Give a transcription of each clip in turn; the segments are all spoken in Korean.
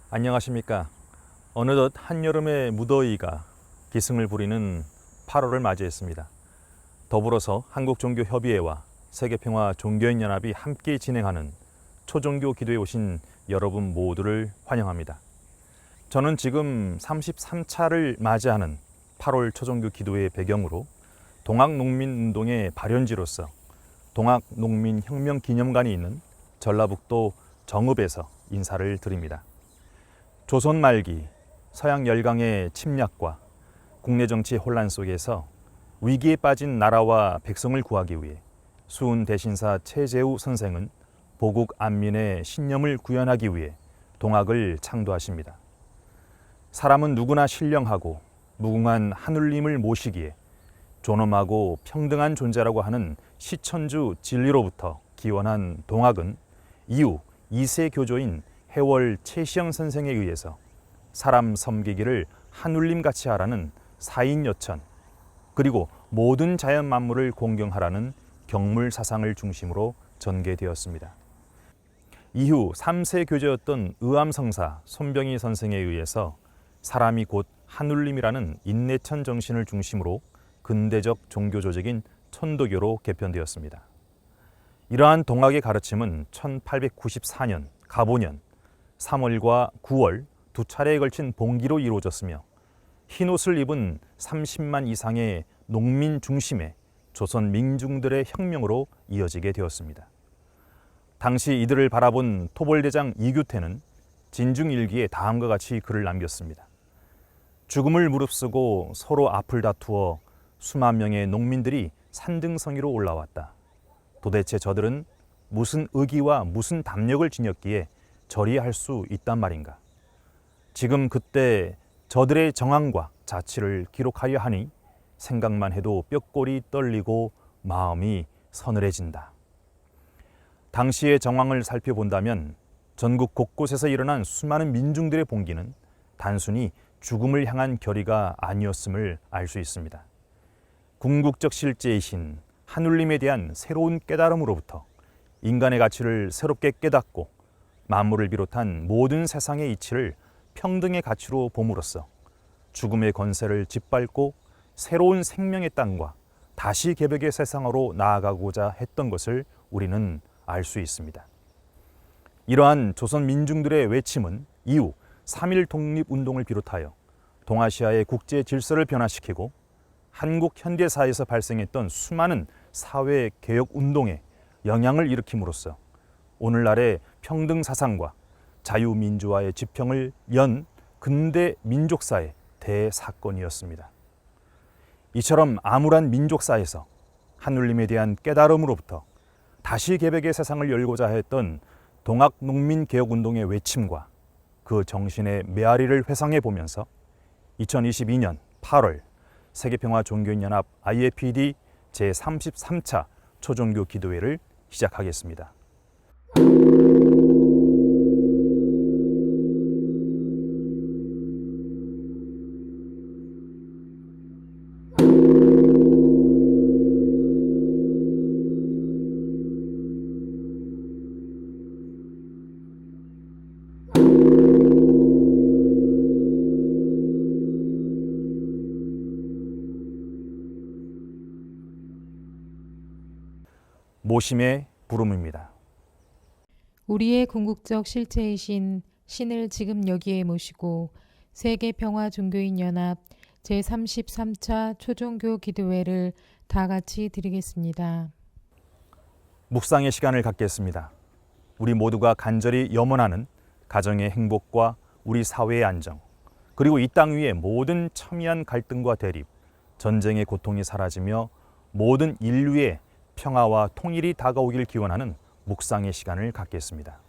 안녕하십니까. 어느덧 한여름의 무더위가 기승을 부리는 8월을 맞이했습니다. 더불어서 한국종교협의회와 세계평화종교인연합이 함께 진행하는 초종교 기도에 오신 여러분 모두를 환영합니다. 저는 지금 33차를 맞이하는 8월 초종교 기도의 배경으로 동학농민운동의 발현지로서 동학농민혁명기념관이 있는 전라북도 정읍에서 인사를 드립니다. 조선 말기 서양 열강의 침략과 국내 정치 혼란 속에서 위기에 빠진 나라와 백성을 구하기 위해 수훈 대신사 최재우 선생은 보국 안민의 신념을 구현하기 위해 동학을 창도하십니다. 사람은 누구나 신령하고 무궁한 하늘님을 모시기에 존엄하고 평등한 존재라고 하는 시천주 진리로부터 기원한 동학은 이후 2세 교조인 해월 최시영 선생에 의해서 사람 섬기기를 하늘님같이 하라는 사인여천, 그리고 모든 자연 만물을 공경하라는 경물 사상을 중심으로 전개되었습니다. 이후 3세 교조였던 의암성사 손병희 선생에 의해서 사람이 곧 하늘님이라는 인내천 정신을 중심으로 근대적 종교 조직인 천도교로 개편되었습니다. 이러한 동학의 가르침은 1894년 가보년 3월과 9월 두 차례에 걸친 봉기로 이루어졌으며 흰옷을 입은 30만 이상의 농민 중심의 조선 민중들의 혁명으로 이어지게 되었습니다. 당시 이들을 바라본 토벌대장 이규태는 진중일기에 다음과 같이 글을 남겼습니다. 죽음을 무릅쓰고 서로 앞을 다투어 수만 명의 농민들이 산등성 위로 올라왔다. 도대체 저들은 무슨 의기와 무슨 담력을 지녔기에 저리 할 수 있단 말인가. 지금 그때 저들의 정황과 자취를 기록하려 하니 생각만 해도 뼈골이 떨리고 마음이 서늘해진다. 당시의 정황을 살펴본다면 전국 곳곳에서 일어난 수많은 민중들의 봉기는 단순히 죽음을 향한 결의가 아니었음을 알 수 있습니다. 궁극적 실제이신 하늘님에 대한 새로운 깨달음으로부터 인간의 가치를 새롭게 깨닫고 만물을 비롯한 모든 세상의 이치를 평등의 가치로 봄으로써 죽음의 권세를 짓밟고 새로운 생명의 땅과 다시 개벽의 세상으로 나아가고자 했던 것을 우리는 알 수 있습니다. 이러한 조선 민중들의 외침은 이후 3.1 독립운동을 비롯하여 동아시아의 국제 질서를 변화시키고 한국 현대사에서 발생했던 수많은 사회 개혁 운동에 영향을 일으킴으로써 오늘날의 평등 사상과 자유민주화의 지평을 연 근대 민족사의 대사건이었습니다. 이처럼 암울한 민족사에서 하늘님에 대한 깨달음으로부터 다시 개벽의 세상을 열고자 했던 동학농민개혁운동의 외침과 그 정신의 메아리를 회상해 보면서 2022년 8월 세계평화종교인연합 IAPD 제33차 초종교 기도회를 시작하겠습니다. 모심의 부름입니다. 우리의 궁극적 실체이신 신을 지금 여기에 모시고 세계평화종교인연합 제33차 초종교 기도회를 다 같이 드리겠습니다. 묵상의 시간을 갖겠습니다. 우리 모두가 간절히 염원하는 가정의 행복과 우리 사회의 안정, 그리고 이 땅 위의 모든 첨예한 갈등과 대립, 전쟁의 고통이 사라지며 모든 인류의 평화와 통일이 다가오길 기원하는 묵상의 시간을 갖겠습니다.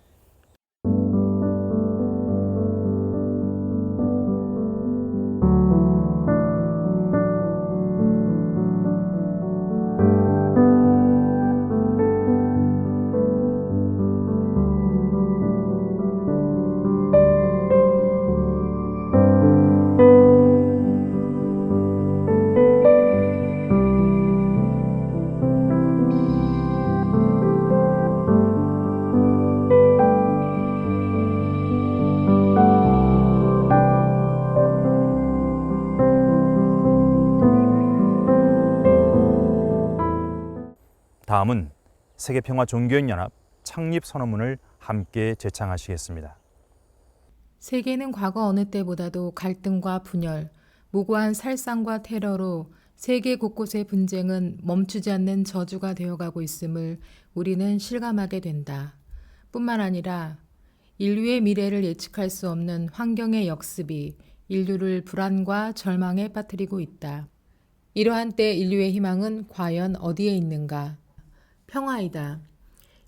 다음은 세계평화종교인연합 창립 선언문을 함께 제창하시겠습니다. 세계는 과거 어느 때보다도 갈등과 분열, 무고한 살상과 테러로 세계 곳곳의 분쟁은 멈추지 않는 저주가 되어가고 있음을 우리는 실감하게 된다. 뿐만 아니라 인류의 미래를 예측할 수 없는 환경의 역습이 인류를 불안과 절망에 빠뜨리고 있다. 이러한 때 인류의 희망은 과연 어디에 있는가? 평화이다.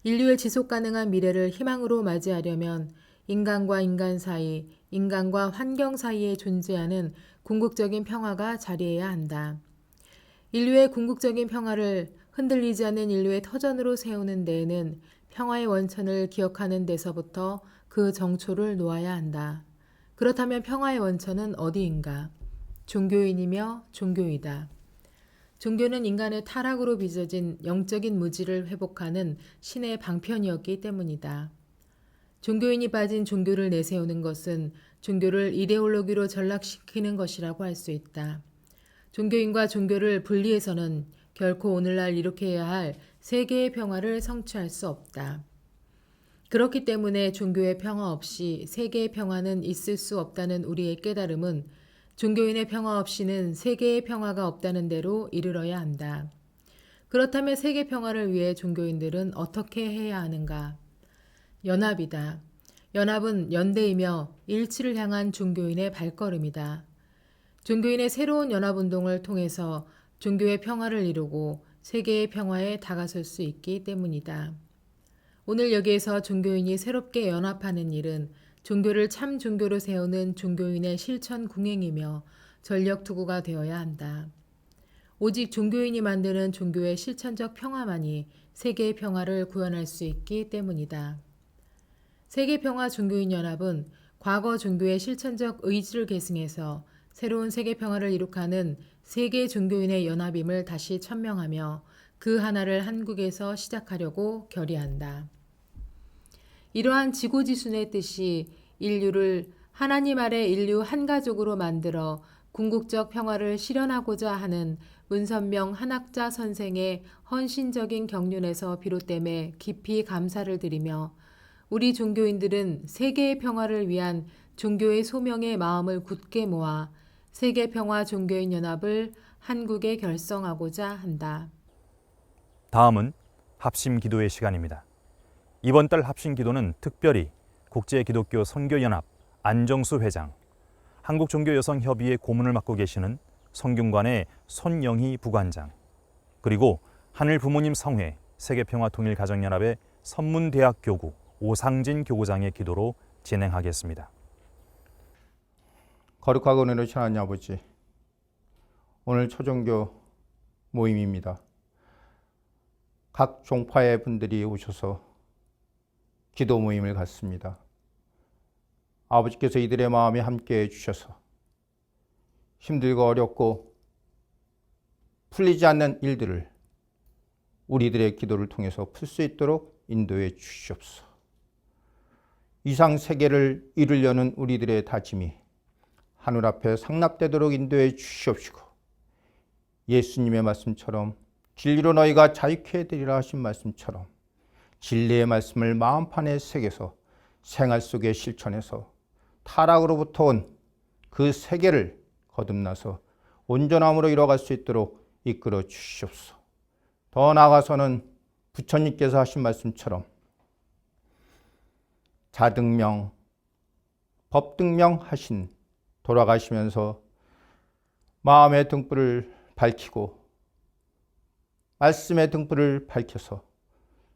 인류의 지속가능한 미래를 희망으로 맞이하려면 인간과 인간 사이, 인간과 환경 사이에 존재하는 궁극적인 평화가 자리해야 한다. 인류의 궁극적인 평화를 흔들리지 않는 인류의 터전으로 세우는 데에는 평화의 원천을 기억하는 데서부터 그 정초를 놓아야 한다. 그렇다면 평화의 원천은 어디인가? 종교인이며 종교이다. 종교는 인간의 타락으로 빚어진 영적인 무지를 회복하는 신의 방편이었기 때문이다. 종교인이 빠진 종교를 내세우는 것은 종교를 이데올로기로 전락시키는 것이라고 할 수 있다. 종교인과 종교를 분리해서는 결코 오늘날 이룩해야 할 세계의 평화를 성취할 수 없다. 그렇기 때문에 종교의 평화 없이 세계의 평화는 있을 수 없다는 우리의 깨달음은 종교인의 평화 없이는 세계의 평화가 없다는 데로 이르러야 한다. 그렇다면 세계 평화를 위해 종교인들은 어떻게 해야 하는가? 연합이다. 연합은 연대이며 일치를 향한 종교인의 발걸음이다. 종교인의 새로운 연합운동을 통해서 종교의 평화를 이루고 세계의 평화에 다가설 수 있기 때문이다. 오늘 여기에서 종교인이 새롭게 연합하는 일은 종교를 참 종교로 세우는 종교인의 실천 궁행이며 전력 투구가 되어야 한다. 오직 종교인이 만드는 종교의 실천적 평화만이 세계의 평화를 구현할 수 있기 때문이다. 세계평화종교인연합은 과거 종교의 실천적 의지를 계승해서 새로운 세계평화를 이룩하는 세계 종교인의 연합임을 다시 천명하며 그 하나를 한국에서 시작하려고 결의한다. 이러한 지고지순의 뜻이 인류를 하나님 아래 인류 한 가족으로 만들어 궁극적 평화를 실현하고자 하는 문선명 한학자 선생의 헌신적인 경륜에서 비롯됨에 깊이 감사를 드리며 우리 종교인들은 세계의 평화를 위한 종교의 소명의 마음을 굳게 모아 세계평화종교인연합을 한국에 결성하고자 한다. 다음은 합심기도의 시간입니다. 이번 달 합심기도는 특별히 국제기독교 선교연합 안정수 회장, 한국종교여성협의회 고문을 맡고 계시는 성균관의 손영희 부관장, 그리고 하늘부모님 성회 세계평화통일가정연합의 선문대학 교구 오상진 교구장의 기도로 진행하겠습니다. 거룩하고 은혜로우신 하나님 아버지, 오늘 초종교 모임입니다. 각 종파의 분들이 오셔서 기도 모임을 갖습니다. 아버지께서 이들의 마음에 함께해 주셔서 힘들고 어렵고 풀리지 않는 일들을 우리들의 기도를 통해서 풀 수 있도록 인도해 주시옵소서. 이상 세계를 이루려는 우리들의 다짐이 하늘 앞에 상납되도록 인도해 주시옵시고, 예수님의 말씀처럼 진리로 너희가 자유케 되리라 하신 말씀처럼 진리의 말씀을 마음판에 새겨서 생활 속에 실천해서 타락으로부터 온 그 세계를 거듭나서 온전함으로 이뤄갈 수 있도록 이끌어 주시옵소서. 더 나아가서는 부처님께서 하신 말씀처럼 자등명, 법등명 하신 돌아가시면서 마음의 등불을 밝히고 말씀의 등불을 밝혀서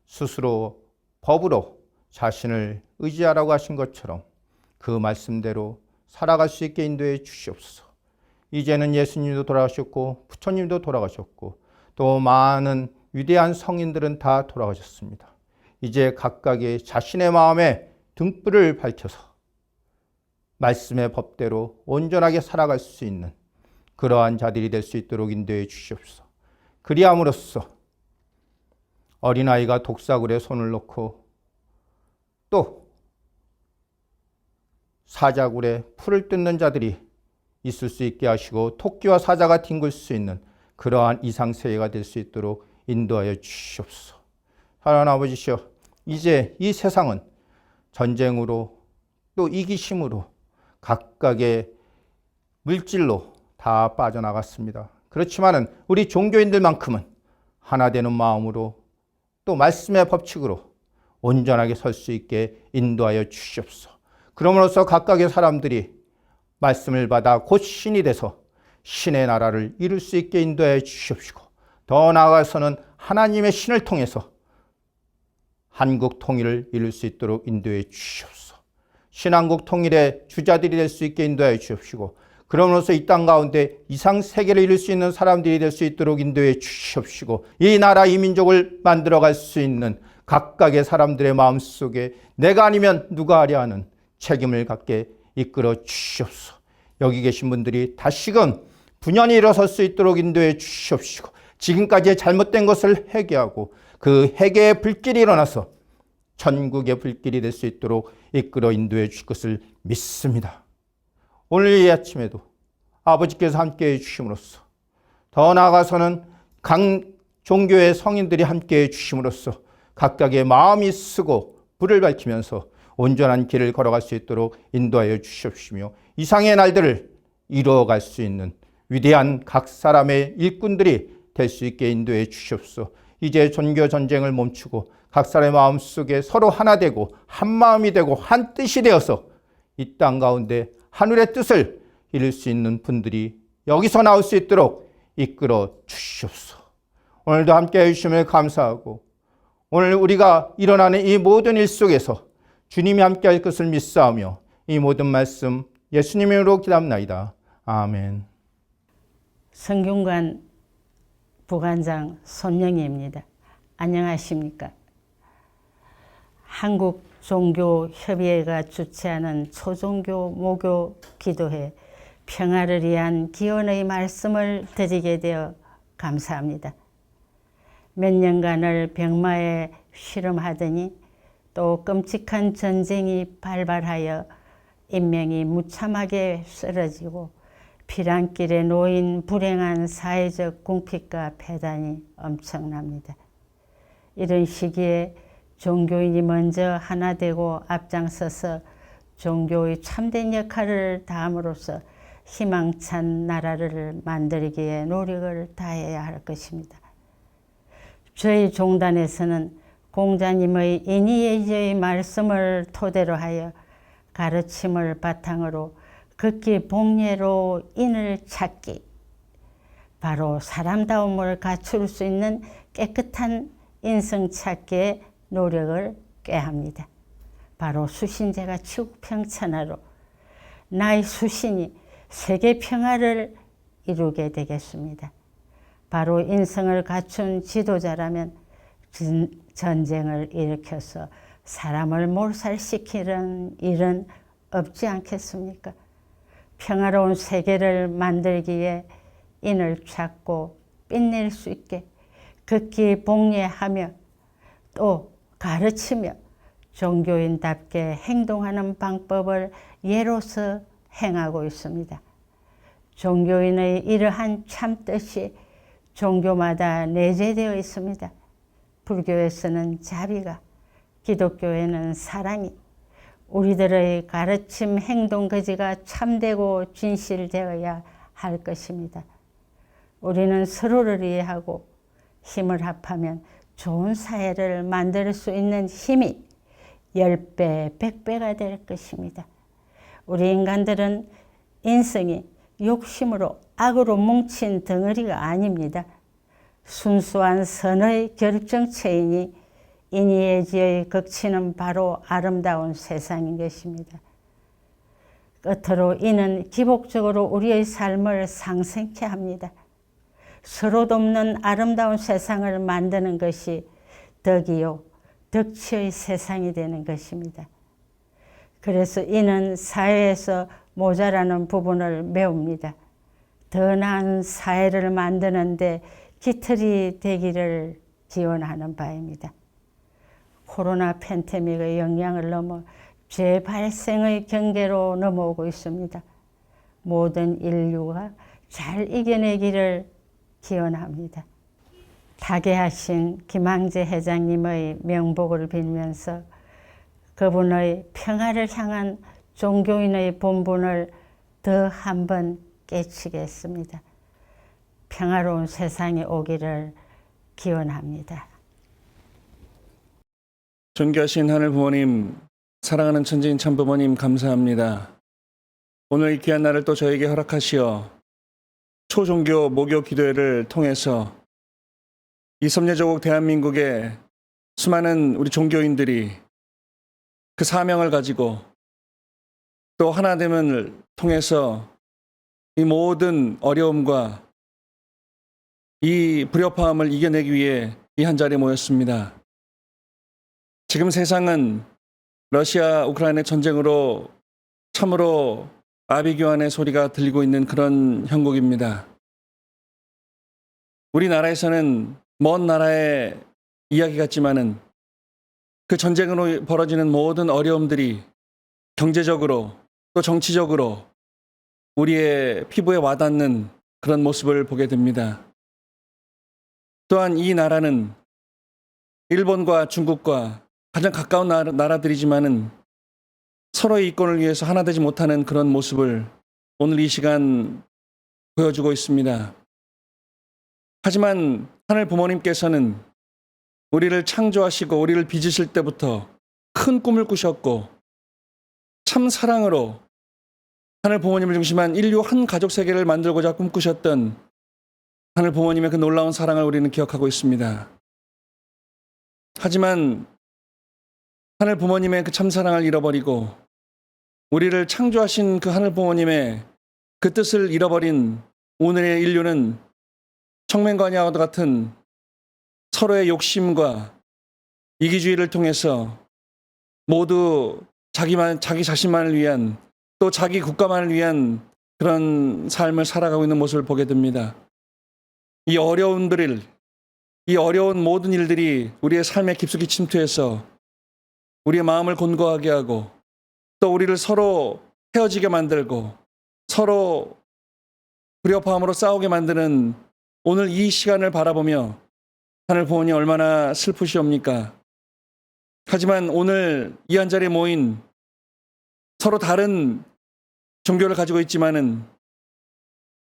스스로 법으로 자신을 의지하라고 하신 것처럼 그 말씀대로 살아갈 수 있게 인도해 주시옵소서. 이제는 예수님도 돌아가셨고 부처님도 돌아가셨고 또 많은 위대한 성인들은 다 돌아가셨습니다. 이제 각각의 자신의 마음에 등불을 밝혀서 말씀의 법대로 온전하게 살아갈 수 있는 그러한 자들이 될 수 있도록 인도해 주시옵소서. 그리함으로써 어린아이가 독사굴에 손을 놓고 또 사자굴에 풀을 뜯는 자들이 있을 수 있게 하시고 토끼와 사자가 뒹굴 수 있는 그러한 이상세계가 될 수 있도록 인도하여 주시옵소서. 하나님 아버지시여, 이제 이 세상은 전쟁으로 또 이기심으로 각각의 물질로 다 빠져나갔습니다. 그렇지만은 우리 종교인들만큼은 하나 되는 마음으로 또 말씀의 법칙으로 온전하게 설 수 있게 인도하여 주시옵소서. 그러므로써 각각의 사람들이 말씀을 받아 곧 신이 돼서 신의 나라를 이룰 수 있게 인도하여 주시옵시고, 더 나아가서는 하나님의 신을 통해서 한국 통일을 이룰 수 있도록 인도해 주시옵소서. 신한국 통일의 주자들이 될 수 있게 인도하여 주시옵시고, 그러므로써 이 땅 가운데 이상 세계를 이룰 수 있는 사람들이 될 수 있도록 인도해 주시옵시고, 이 나라 이 민족을 만들어갈 수 있는 각각의 사람들의 마음속에 내가 아니면 누가 하랴 하는 책임을 갖게 이끌어 주시옵소서. 여기 계신 분들이 다시금 분연히 일어설 수 있도록 인도해 주시옵시고, 지금까지의 잘못된 것을 회개하고 그 회개의 불길이 일어나서 천국의 불길이 될 수 있도록 이끌어 인도해 주실 것을 믿습니다. 오늘 이 아침에도 아버지께서 함께해 주심으로써, 더 나아가서는 각 종교의 성인들이 함께해 주심으로써 각각의 마음이 쓰고 불을 밝히면서 온전한 길을 걸어갈 수 있도록 인도하여 주시옵시며, 이상의 날들을 이루어갈 수 있는 위대한 각 사람의 일꾼들이 될 수 있게 인도해 주시옵소서. 이제 종교 전쟁을 멈추고 각 사람의 마음속에 서로 하나 되고 한 마음이 되고 한 뜻이 되어서 이 땅 가운데 하늘의 뜻을 이룰 수 있는 분들이 여기서 나올 수 있도록 이끌어 주시옵소서. 오늘도 함께해 주심을 감사하고, 오늘 우리가 일어나는 이 모든 일 속에서 주님이 함께할 것을 믿사오며 이 모든 말씀 예수님의 이름으로 기도합나이다. 아멘. 성균관 부관장 손영희입니다. 안녕하십니까? 한국종교협의회가 주최하는 초종교 모교 기도회 평화를 위한 기원의 말씀을 드리게 되어 감사합니다. 몇 년간을 병마에 실험하더니 또 끔찍한 전쟁이 발발하여 인명이 무참하게 쓰러지고 피란길에 놓인 불행한 사회적 궁핍과 폐단이 엄청납니다. 이런 시기에 종교인이 먼저 하나 되고 앞장서서 종교의 참된 역할을 다함으로써 희망찬 나라를 만들기에 노력을 다해야 할 것입니다. 저희 종단에서는 공자님의 인의예지의 말씀을 토대로 하여 가르침을 바탕으로 극기 복례로 인을 찾기, 바로 사람다움을 갖출 수 있는 깨끗한 인성 찾기에 노력을 꾀합니다. 바로 수신제가 치국평천하로 나의 수신이 세계 평화를 이루게 되겠습니다. 바로 인성을 갖춘 지도자라면 전쟁을 일으켜서 사람을 몰살시키는 일은 없지 않겠습니까? 평화로운 세계를 만들기에 인을 찾고 빛낼 수 있게 극기 복례하며 또 가르치며 종교인답게 행동하는 방법을 예로서 행하고 있습니다. 종교인의 이러한 참뜻이 종교마다 내재되어 있습니다. 불교에서는 자비가, 기독교에는 사랑이, 우리들의 가르침 행동 거지가 참되고 진실되어야 할 것입니다. 우리는 서로를 이해하고 힘을 합하면 좋은 사회를 만들 수 있는 힘이 10배, 100배가 될 것입니다. 우리 인간들은 인성이 욕심으로 악으로 뭉친 덩어리가 아닙니다. 순수한 선의 결정체이니 인의예지의 극치는 바로 아름다운 세상인 것입니다. 끝으로 이는 기복적으로 우리의 삶을 상생케 합니다. 서로 돕는 아름다운 세상을 만드는 것이 덕이요, 덕치의 세상이 되는 것입니다. 그래서 이는 사회에서 모자라는 부분을 메웁니다. 더 나은 사회를 만드는데 기틀이 되기를 기원하는 바입니다. 코로나 팬데믹의 영향을 넘어 재발생의 경계로 넘어오고 있습니다. 모든 인류가 잘 이겨내기를 기원합니다. 타계하신 김항재 회장님의 명복을 빌면서 그분의 평화를 향한 종교인의 본분을 더 한 번 깨치겠습니다. 평화로운 세상이 오기를 기원합니다. 존귀하신 하늘 부모님, 사랑하는 천지인 참부모님 감사합니다. 오늘 이 귀한 날을 또 저에게 허락하시어 초종교 모교 기도회를 통해서 이 섬녀조국 대한민국의 수많은 우리 종교인들이 그 사명을 가지고 또 하나됨을 통해서 이 모든 어려움과 이 불협화음을 이겨내기 위해 이 한 자리에 모였습니다. 지금 세상은 러시아 우크라이나 전쟁으로 참으로 아비규환의 소리가 들리고 있는 그런 형국입니다. 우리나라에서는 먼 나라의 이야기 같지만은 그 전쟁으로 벌어지는 모든 어려움들이 경제적으로 또 정치적으로 우리의 피부에 와닿는 그런 모습을 보게 됩니다. 또한 이 나라는 일본과 중국과 가장 가까운 나라들이지만은 서로의 이권을 위해서 하나 되지 못하는 그런 모습을 오늘 이 시간 보여주고 있습니다. 하지만 하늘 부모님께서는 우리를 창조하시고 우리를 빚으실 때부터 큰 꿈을 꾸셨고 참 사랑으로 하늘 부모님을 중심한 인류 한 가족 세계를 만들고자 꿈꾸셨던 하늘 부모님의 그 놀라운 사랑을 우리는 기억하고 있습니다. 하지만 하늘 부모님의 그 참사랑을 잃어버리고 우리를 창조하신 그 하늘 부모님의 그 뜻을 잃어버린 오늘의 인류는 청맹관야와 같은 서로의 욕심과 이기주의를 통해서 모두 자기 자신만을 위한 또 자기 국가만을 위한 그런 삶을 살아가고 있는 모습을 보게 됩니다. 이 어려운 모든 일들이 우리의 삶에 깊숙이 침투해서 우리의 마음을 곤고하게 하고 또 우리를 서로 헤어지게 만들고 서로 불협화음으로 싸우게 만드는 오늘 이 시간을 바라보며 하늘 부모님 얼마나 슬프시옵니까? 하지만 오늘 이 한 자리에 모인 서로 다른 종교를 가지고 있지만은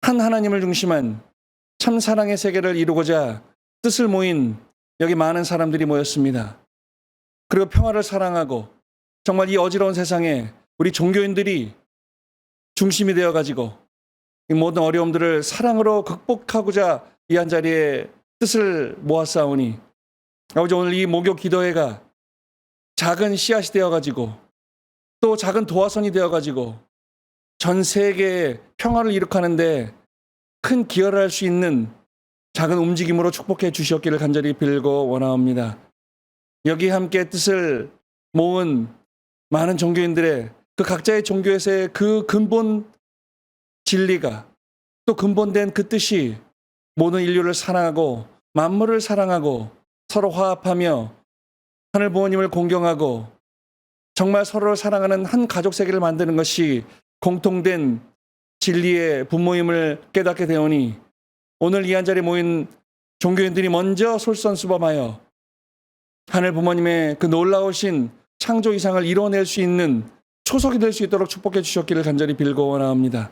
한 하나님을 중심한 참 사랑의 세계를 이루고자 뜻을 모인 여기 많은 사람들이 모였습니다. 그리고 평화를 사랑하고 정말 이 어지러운 세상에 우리 종교인들이 중심이 되어가지고 이 모든 어려움들을 사랑으로 극복하고자 이 한 자리에 뜻을 모았사오니 아버지 오늘 이 목요 기도회가 작은 씨앗이 되어가지고 또 작은 도화선이 되어가지고 전 세계의 평화를 이룩하는데 큰 기여를 할 수 있는 작은 움직임으로 축복해 주시옵기를 간절히 빌고 원하옵니다. 여기 함께 뜻을 모은 많은 종교인들의 그 각자의 종교에서의 그 근본 진리가 또 근본된 그 뜻이 모든 인류를 사랑하고 만물을 사랑하고 서로 화합하며 하늘 부모님을 공경하고 정말 서로를 사랑하는 한 가족 세계를 만드는 것이 공통된 진리의 부모임을 깨닫게 되오니 오늘 이 한 자리에 모인 종교인들이 먼저 솔선수범하여 하늘 부모님의 그 놀라우신 창조 이상을 이뤄낼 수 있는 초석이 될 수 있도록 축복해 주셨기를 간절히 빌고 원합니다.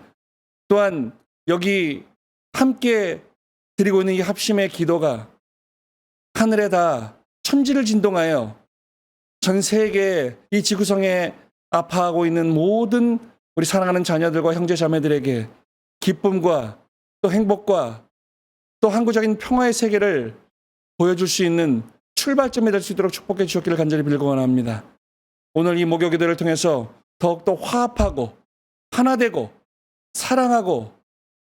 또한 여기 함께 드리고 있는 이 합심의 기도가 하늘에 다 천지를 진동하여 전 세계 이 지구성에 아파하고 있는 모든 우리 사랑하는 자녀들과 형제 자매들에게 기쁨과 또 행복과 또 항구적인 평화의 세계를 보여줄 수 있는 출발점이 될 수 있도록 축복해 주셨기를 간절히 빌고 원합니다. 오늘 이 목요 기도를 통해서 더욱더 화합하고 하나되고 사랑하고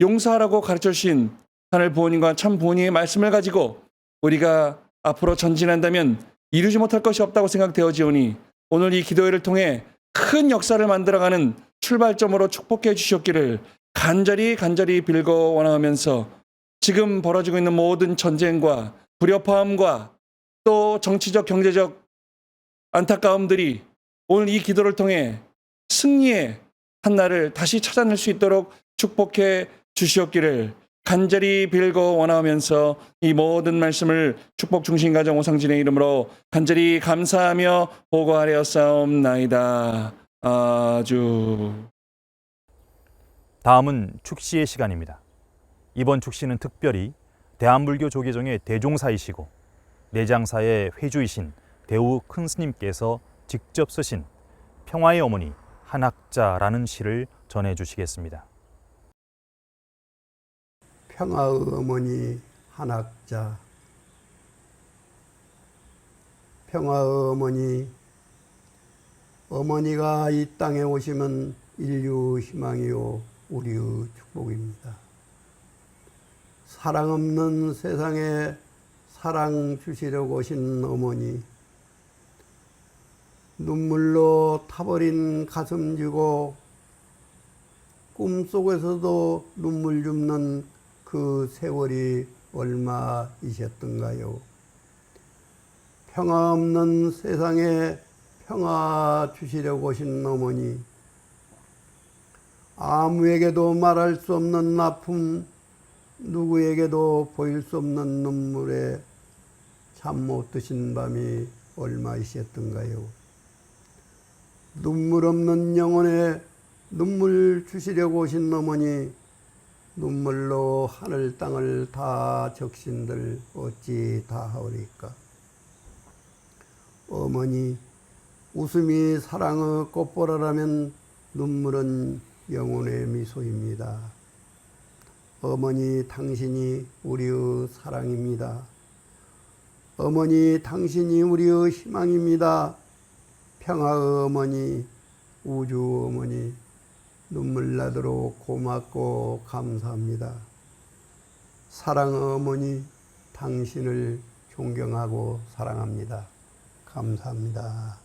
용서하라고 가르쳐 주신 하늘 부모님과 참 부모님의 말씀을 가지고 우리가 앞으로 전진한다면 이루지 못할 것이 없다고 생각되어지오니 오늘 이 기도회를 통해 큰 역사를 만들어가는 출발점으로 축복해 주셨기를 간절히 빌고 원하면서 지금 벌어지고 있는 모든 전쟁과 불협화음과 또 정치적 경제적 안타까움들이 오늘 이 기도를 통해 승리의 한날을 다시 찾아낼 수 있도록 축복해 주시옵기를 간절히 빌고 원하면서 이 모든 말씀을 축복 중심 가정 오상진의 이름으로 간절히 감사하며 보고하려싸움나이다. 아주. 다음은 축시의 시간입니다. 이번 축시는 특별히 대한불교 조계종의 대종사이시고 내장사의 회주이신 대우 큰스님께서 직접 쓰신 평화의 어머니 한학자라는 시를 전해주시겠습니다. 평화의 어머니 한학자. 평화의 어머니, 어머니가 이 땅에 오시면 인류 희망이요 우리의 축복입니다. 사랑 없는 세상에 사랑 주시려고 오신 어머니, 눈물로 타버린 가슴 쥐고 꿈속에서도 눈물 줍는 그 세월이 얼마이셨던가요? 평화 없는 세상에 평화 주시려고 오신 어머니, 아무에게도 말할 수 없는 아픔, 누구에게도 보일 수 없는 눈물에 잠 못 드신 밤이 얼마이셨던가요? 눈물 없는 영혼에 눈물 주시려고 오신 어머니, 눈물로 하늘 땅을 다 적신들 어찌 다 하오리까? 어머니, 웃음이 사랑의 꽃보라라면 눈물은 영혼의 미소입니다. 어머니, 당신이 우리의 사랑입니다. 어머니, 당신이 우리의 희망입니다. 평화의 어머니, 우주 어머니, 눈물 나도록 고맙고 감사합니다. 사랑의 어머니, 당신을 존경하고 사랑합니다. 감사합니다.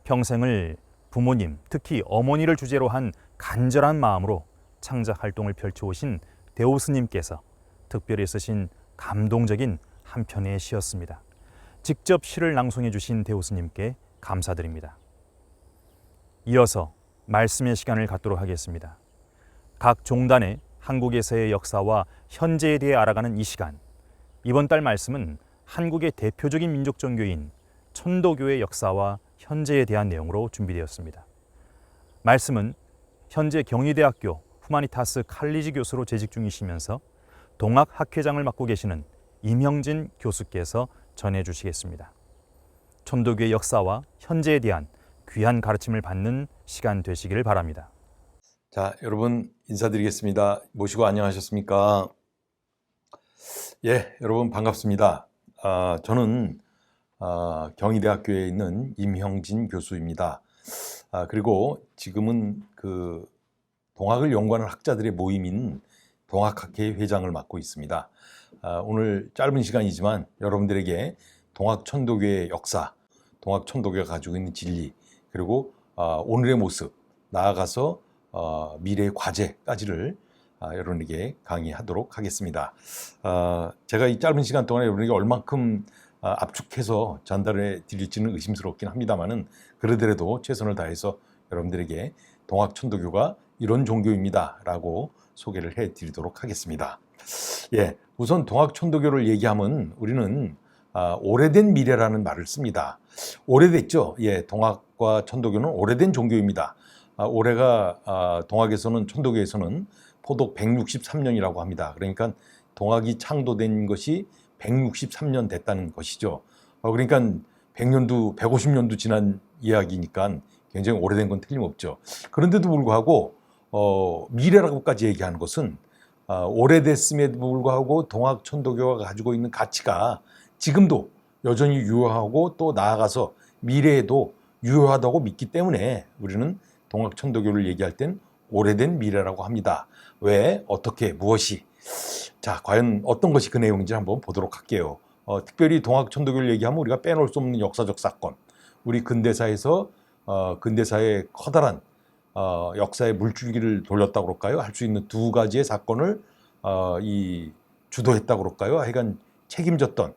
평생을 부모님, 특히 어머니를 주제로 한 간절한 마음으로 창작 활동을 펼쳐오신 대우 스님께서 특별히 쓰신 감동적인 한 편의 시였습니다. 직접 시를 낭송해 주신 대우 스님께 감사드립니다. 이어서 말씀의 시간을 갖도록 하겠습니다. 각 종단의 한국에서의 역사와 현재에 대해 알아가는 이 시간, 이번 달 말씀은 한국의 대표적인 민족 종교인 천도교의 역사와 현재에 대한 내용으로 준비되었습니다. 말씀은 현재 경희대학교 후마니타스 칼리지 교수로 재직 중이시면서 동학학회장을 맡고 계시는 임형진 교수께서 전해주시겠습니다. 천도교의 역사와 현재에 대한 귀한 가르침을 받는 시간 되시기를 바랍니다. 자, 여러분 인사드리겠습니다. 모시고 안녕하셨습니까? 예, 여러분 반갑습니다. 저는 경희대학교에 있는 임형진 교수입니다. 그리고 지금은 그 동학을 연구하는 학자들의 모임인 동학학회 회장을 맡고 있습니다. 오늘 짧은 시간이지만 여러분들에게 동학천도교의 역사, 동학천도교가 가지고 있는 진리, 그리고 오늘의 모습, 나아가서 미래의 과제까지를 여러분에게 강의하도록 하겠습니다. 제가 이 짧은 시간 동안에 여러분에게 얼만큼 압축해서 전달해 드릴지는 의심스럽긴 합니다만은 그러더라도 최선을 다해서 여러분들에게 동학천도교가 이런 종교입니다 라고 소개를 해 드리도록 하겠습니다. 예, 우선 동학천도교를 얘기하면 우리는 오래된 미래라는 말을 씁니다. 오래됐죠. 예, 동학과 천도교는 오래된 종교입니다. 올해가 동학에서는, 천도교에서는 포독 163년이라고 합니다. 그러니까 동학이 창도된 것이 163년 됐다는 것이죠. 그러니까 100년도, 150년도 지난 이야기니까 굉장히 오래된 건 틀림없죠. 그런데도 불구하고 미래라고까지 얘기하는 것은 오래됐음에도 불구하고 동학 천도교가 가지고 있는 가치가 지금도 여전히 유효하고 또 나아가서 미래에도 유효하다고 믿기 때문에 우리는 동학 천도교를 얘기할 땐 오래된 미래라고 합니다. 왜? 어떻게? 무엇이? 자, 과연 어떤 것이 그 내용인지 한번 보도록 할게요. 특별히 동학 천도교를 얘기하면 우리가 빼놓을 수 없는 역사적 사건, 우리 근대사에서 근대사의 커다란 역사의 물줄기를 돌렸다고 그럴까요? 할 수 있는 두 가지의 사건을 주도했다고 그럴까요? 하여간 책임졌던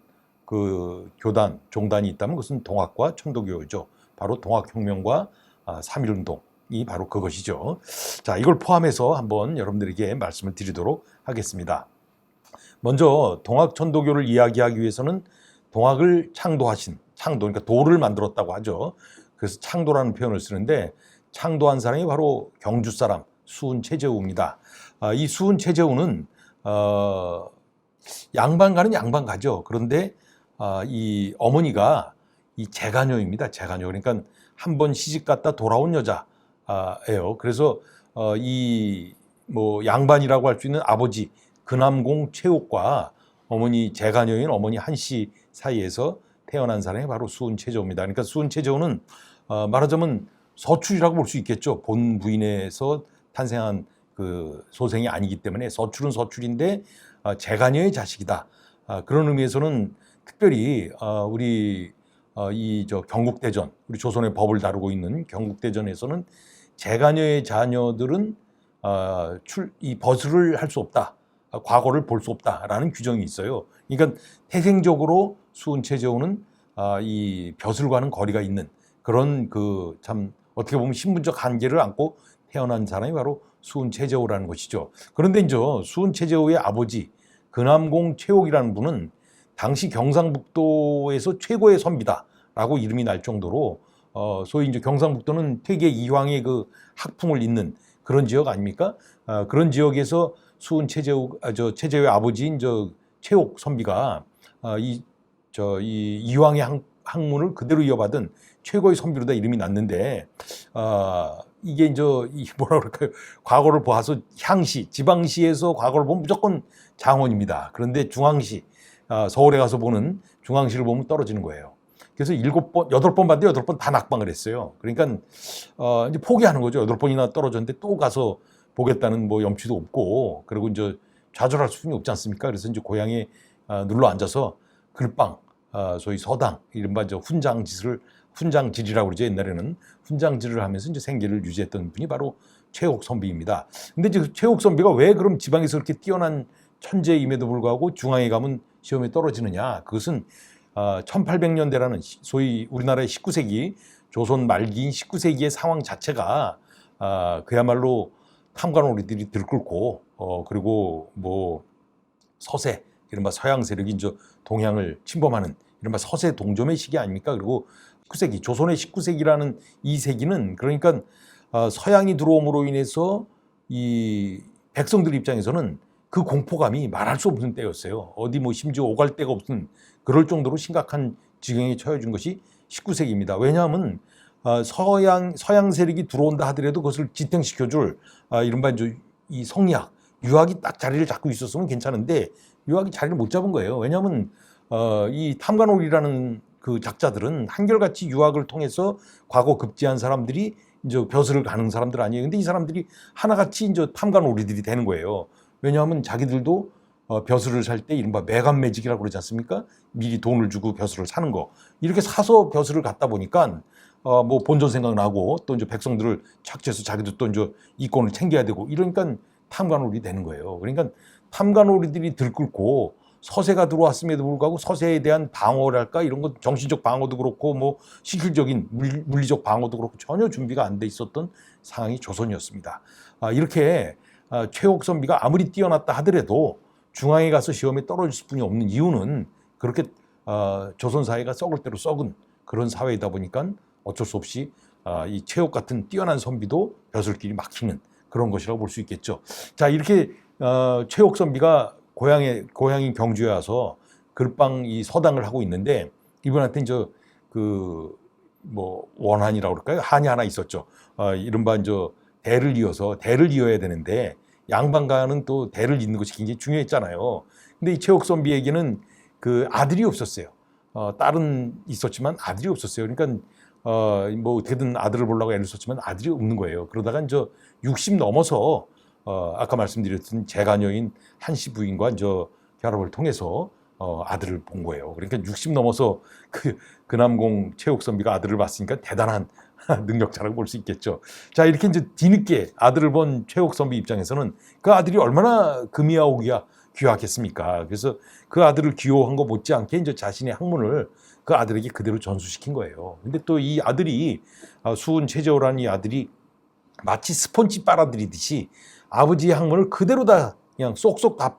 그 교단, 종단이 있다면 그것은 동학과 천도교죠. 바로 동학혁명과 3.1운동, 바로 그것이죠. 자, 이걸 포함해서 한번 여러분들에게 말씀을 드리도록 하겠습니다. 먼저 동학천도교를 이야기하기 위해서는 동학을 창도하신, 그러니까 도를 만들었다고 하죠. 그래서 창도라는 표현을 쓰는데 창도한 사람이 바로 경주 사람 수은 최재우입니다. 이 수은 최재우는 양반가는 양반가죠. 그런데 이 어머니가 이 재가녀입니다. 재가녀. 그러니까 한 번 시집 갔다 돌아온 여자예요. 그래서 이 뭐 양반이라고 할 수 있는 아버지 근암공 최옥과 어머니 재가녀인 어머니 한씨 사이에서 태어난 사람이 바로 수은 최재우입니다. 그러니까 수은 최재우는 말하자면 서출이라고 볼 수 있겠죠. 본 부인에서 탄생한 그 소생이 아니기 때문에 서출은 서출인데 재가녀의 자식이다. 그런 의미에서는 특별히 우리 이 경국대전, 우리 조선의 법을 다루고 있는 경국대전에서는 재가녀의 자녀들은 이 버스를 할 수 없다. 과거를 볼 수 없다라는 규정이 있어요. 그러니까 태생적으로 수은 최재우는 이 벼슬과는 거리가 있는 그런 그 참 어떻게 보면 신분적 한계를 안고 태어난 사람이 바로 수은 최재우라는 것이죠. 그런데 이제 수은 최재우의 아버지 근암공 최옥이라는 분은 당시 경상북도에서 최고의 선비다라고 이름이 날 정도로 소위 이제 경상북도는 퇴계 이황의 그 학풍을 잇는 그런 지역 아닙니까? 그런 지역에서 수은 최재우의 아버지인 최옥 선비가 이 이황의 학문을 그대로 이어받은 최고의 선비로다 이름이 났는데 이게 이제 뭐라 그럴까요? 과거를 보아서 향시, 지방시에서 과거를 보면 무조건 장원입니다. 그런데 중앙시, 서울에 가서 보는 중앙시를 보면 떨어지는 거예요. 그래서 8번 봤는데 8번 다 낙방을 했어요. 그러니까 이제 포기하는 거죠. 8번이나 떨어졌는데 또 가서 보겠다는 뭐 염치도 없고, 그리고 이제 좌절할 수준이 없지 않습니까? 그래서 이제 고향에 눌러 앉아서 글방, 소위 서당, 이른바 이제 훈장질이라고 그러죠. 옛날에는 훈장질을 하면서 이제 생계를 유지했던 분이 바로 최옥 선비입니다. 근데 이제 최옥 선비가 왜 그럼 지방에서 그렇게 뛰어난 천재임에도 불구하고 중앙에 가면 시험에 떨어지느냐? 그것은 1800년대라는 소위 우리나라의 19세기 조선 말기인 19세기의 상황 자체가 그야말로 탐관오리들이 들끓고 그리고 뭐 서세, 이른바 서양 세력이 이제 동양을 침범하는 이른바 서세 동점의 시기 아닙니까? 그리고 19세기, 조선의 19세기라는 이 세기는 그러니까 서양이 들어옴으로 인해서 이 백성들 입장에서는 그 공포감이 말할 수 없는 때였어요. 어디 뭐 심지어 오갈 데가 없는 그럴 정도로 심각한 지경에 처해진 것이 19세기입니다. 왜냐하면 서양 세력이 들어온다 하더라도 그것을 지탱시켜줄 이른바 이제 이 성리학, 유학이 딱 자리를 잡고 있었으면 괜찮은데 유학이 자리를 못 잡은 거예요. 왜냐하면 이 탐관오리라는 그 작자들은 한결같이 유학을 통해서 과거 급제한 사람들이 이제 벼슬을 가는 사람들 아니에요. 근데 이 사람들이 하나같이 이제 탐관오리들이 되는 거예요. 왜냐하면 자기들도 벼슬을 살 때 이른바 매간매직이라고 그러지 않습니까? 미리 돈을 주고 벼슬을 사는 거. 이렇게 사서 벼슬을 갖다 보니까 뭐 본전 생각나고 또 이제 백성들을 착취해서 자기도 또 이제 이권을 챙겨야 되고 이러니까 탐관오리 되는 거예요. 그러니까 탐관오리들이 들끓고 서세가 들어왔음에도 불구하고 서세에 대한 방어랄까 이런 것 정신적 방어도 그렇고 뭐 실질적인 물리적 방어도 그렇고 전혀 준비가 안 돼 있었던 상황이 조선이었습니다. 이렇게 최옥 선비가 아무리 뛰어났다 하더라도 중앙에 가서 시험에 떨어질 수뿐이 없는 이유는 그렇게 조선 사회가 썩을 대로 썩은 그런 사회이다 보니까 어쩔 수 없이 이 최옥 같은 뛰어난 선비도 벼슬길이 막히는 그런 것이라고 볼 수 있겠죠. 자, 이렇게 최옥 선비가 고향인 경주에 와서 글방 이 서당을 하고 있는데 이분한테 이제 그 뭐 원한이라고 그럴까요? 한이 하나 있었죠. 이른바 이제 대를 이어야 되는데 양반가는 또 대를 잇는 것이 굉장히 중요했잖아요. 근데 이 최옥 선비에게는 그 아들이 없었어요. 딸은 있었지만 아들이 없었어요. 그러니까 뭐 어떻게든 아들을 보려고 애를 썼지만 아들이 없는 거예요. 그러다가 이제 60 넘어서 아까 말씀드렸던 재가녀인 한씨 부인과 이제 결합을 통해서 아들을 본 거예요. 그러니까 60 넘어서 그 근암공 최옥 선비가 아들을 봤으니까 대단한 능력자라고 볼 수 있겠죠. 자, 이렇게 이제 뒤늦게 아들을 본 최옥 선비 입장에서는 그 아들이 얼마나 금이야 오기야 귀하겠습니까? 그래서 그 아들을 귀여워한 거 못지않게 이제 자신의 학문을 그 아들에게 그대로 전수시킨 거예요. 근데 또 이 아들이 수은 최재우라는 이 아들이 마치 스펀지 빨아들이듯이 아버지의 학문을 그대로 다 그냥 쏙쏙 다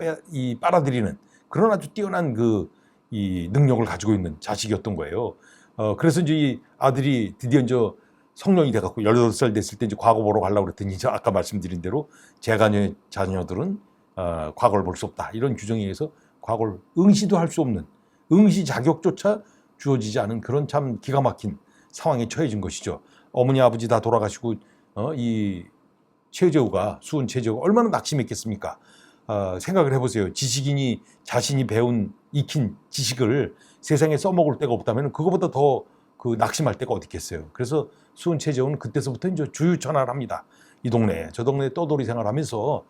빨아들이는 그런 아주 뛰어난 이 능력을 가지고 있는 자식이었던 거예요. 그래서 이제 이 아들이 드디어 이제 성년이 돼갖고 18살 됐을 때 이제 과거 보러 가려고 그랬더니 이제 아까 말씀드린 대로 제가녀의 자녀들은 과거를 볼 수 없다. 이런 규정에 의해서 과거를 응시도 할 수 없는 응시 자격조차 주어지지 않은 그런 참 기가 막힌 상황에 처해진 것이죠. 어머니 아버지 다 돌아가시고 이 최재우가 수은 최재우가 얼마나 낙심했겠습니까? 생각을 해보세요. 지식인이 자신이 배운 익힌 지식을 세상에 써먹을 데가 없다면 그거보다 더 그 낙심할 데가 어디 있겠어요. 그래서 수은 최재우는 그때서부터 이제 주유천하를 합니다. 이 동네에 저 동네에 떠돌이 생활하면서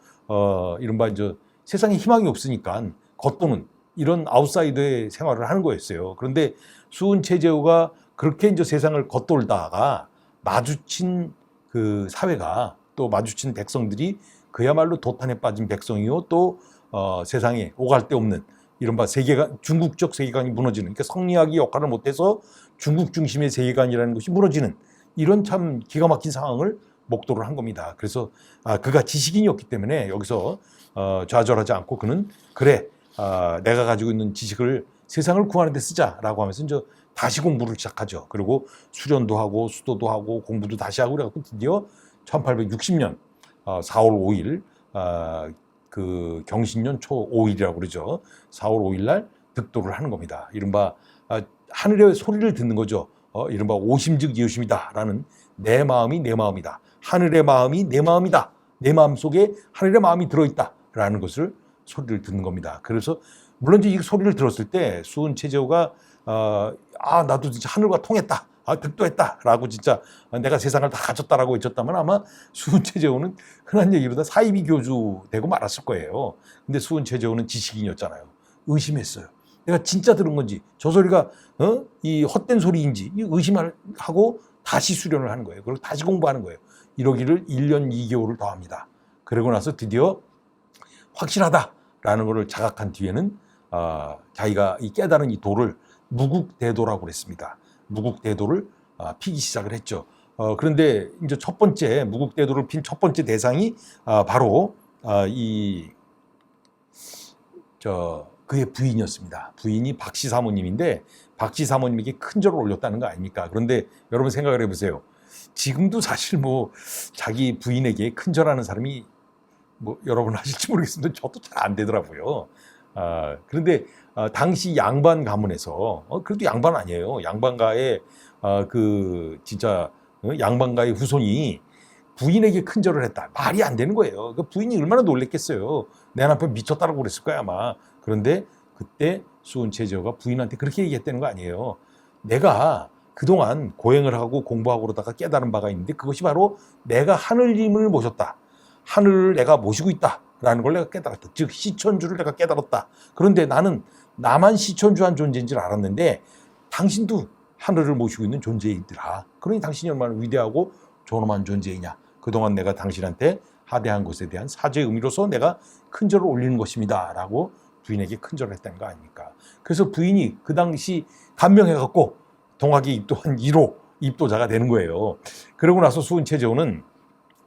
이른바 이제 세상에 희망이 없으니까 겉도는 이런 아웃사이더의 생활을 하는 거였어요. 그런데 수은 최재우가 그렇게 이제 세상을 겉돌다가 마주친 그 사회가 또 마주친 백성들이 그야말로 도탄에 빠진 백성이요 또 세상에 오갈 데 없는 이른바 세계관, 중국적 세계관이 무너지는, 그러니까 성리학이 역할을 못해서 중국 중심의 세계관이라는 것이 무너지는 이런 참 기가 막힌 상황을 목도를 한 겁니다. 그래서 그가 지식인이었기 때문에 여기서 좌절하지 않고 그는 그래 내가 가지고 있는 지식을 세상을 구하는 데 쓰자라고 하면서 이제 다시 공부를 시작하죠. 그리고 수련도 하고 수도도 하고 공부도 다시 하고 그래갖고 드디어 1860년 4월 5일 그 경신년 초 5일이라고 그러죠. 4월 5일 날 득도를 하는 겁니다. 이른바 하늘의 소리를 듣는 거죠. 이른바 오심즉 이오심이다라는 내 마음이 내 마음이다. 하늘의 마음이 내 마음이다. 내 마음 속에 하늘의 마음이 들어있다라는 것을 소리를 듣는 겁니다. 그래서 물론 이제 이 소리를 들었을 때 수은 최재우가 나도 진짜 하늘과 통했다. 득도했다라고 진짜 내가 세상을 다 가졌다라고 외쳤다면 아마 수은 최재우는 흔한 얘기보다 사이비 교주 되고 말았을 거예요. 근데 수은 최재우는 지식인이었잖아요. 의심했어요. 내가 진짜 들은 건지 저 소리가 이 헛된 소리인지 의심을 하고 다시 수련을 하는 거예요. 그리고 다시 공부하는 거예요. 이러기를 1년 2개월을 더 합니다. 그러고 나서 드디어 확실하다라는 것을 자각한 뒤에는 자기가 이 깨달은 이 도를 무국대도라고 그랬습니다. 무국대도를 피기 시작을 했죠. 그런데 이제 첫 번째 무국대도를 핀 첫 번째 대상이 바로 그의 부인이었습니다. 부인이 박씨 사모님인데 박씨 사모님에게 큰 절을 올렸다는 거 아닙니까? 그런데 여러분 생각을 해보세요. 지금도 사실 뭐 자기 부인에게 큰 절하는 사람이 뭐 여러분 하실지 모르겠습니다. 저도 잘 안 되더라고요. 그런데 당시 양반 가문에서 그래도 양반 아니에요. 양반가의 진짜 양반가의 후손이 부인에게 큰 절을 했다. 말이 안 되는 거예요. 그 부인이 얼마나 놀랬겠어요. 내 남편 미쳤다라고 그랬을 거야 아마. 그런데 그때 수은 최재우가 부인한테 그렇게 얘기했다는 거 아니에요. 내가 그동안 고행을 하고 공부하고 그러다가 깨달은 바가 있는데 그것이 바로 내가 하늘님을 모셨다. 하늘을 내가 모시고 있다라는 걸 내가 깨달았다. 즉 시천주를 내가 깨달았다. 그런데 나는 나만 시천주한 존재인 줄 알았는데 당신도 하늘을 모시고 있는 존재이더라. 그러니 당신이 얼마나 위대하고 존엄한 존재이냐. 그동안 내가 당신한테 하대한 것에 대한 사죄의 의미로서 내가 큰 절을 올리는 것입니다. 라고 부인에게 큰 절을 했다는 거 아닙니까? 그래서 부인이 그 당시 감명해갖고 동학에 입도한 1호 입도자가 되는 거예요. 그러고 나서 수은 최재우는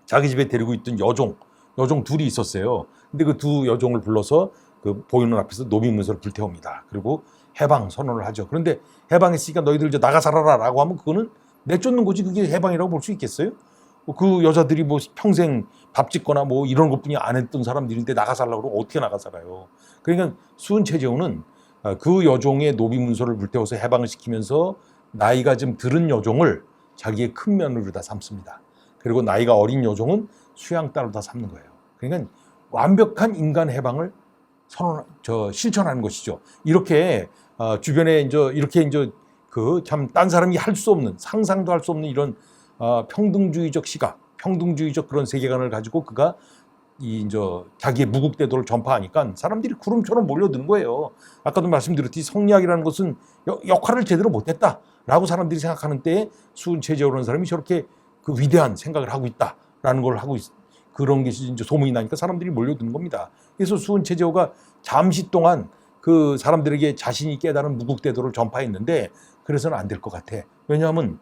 자기 집에 데리고 있던 여종 둘이 있었어요. 근데 그 두 여종을 불러서 그 보이는 앞에서 노비문서를 불태웁니다. 그리고 해방 선언을 하죠. 그런데 해방했으니까 너희들 이제 나가 살아라라고 하면 그거는 내쫓는 거지 그게 해방이라고 볼 수 있겠어요? 그 여자들이 뭐 평생 밥 짓거나 뭐 이런 것뿐이 안 했던 사람들인데 나가 살라고 그러면 어떻게 나가 살아요? 그러니까 수은 최재우는 그 여종의 노비문서를 불태워서 해방을 시키면서 나이가 좀 들은 여종을 자기의 큰 며느리로 삼습니다. 그리고 나이가 어린 여종은 수양딸로 다 삼는 거예요. 그러니까 완벽한 인간 해방을 실천하는 것이죠. 이렇게 주변에 이렇게 그 참 딴 사람이 할 수 없는 상상도 할 수 없는 이런 평등주의적 시각, 평등주의적 그런 세계관을 가지고 그가 자기의 무국대도를 전파하니까 사람들이 구름처럼 몰려드는 거예요. 아까도 말씀드렸듯이 성리학이라는 것은 역할을 제대로 못했다라고 사람들이 생각하는 때에 수은 최재우라는 사람이 저렇게 그 위대한 생각을 하고 있다라는 걸 하고 그런 게 이제 소문이 나니까 사람들이 몰려드는 겁니다. 그래서 수은 최재우가 잠시 동안 그 사람들에게 자신이 깨달은 무국대도를 전파했는데 그래서는 안 될 것 같아. 왜냐하면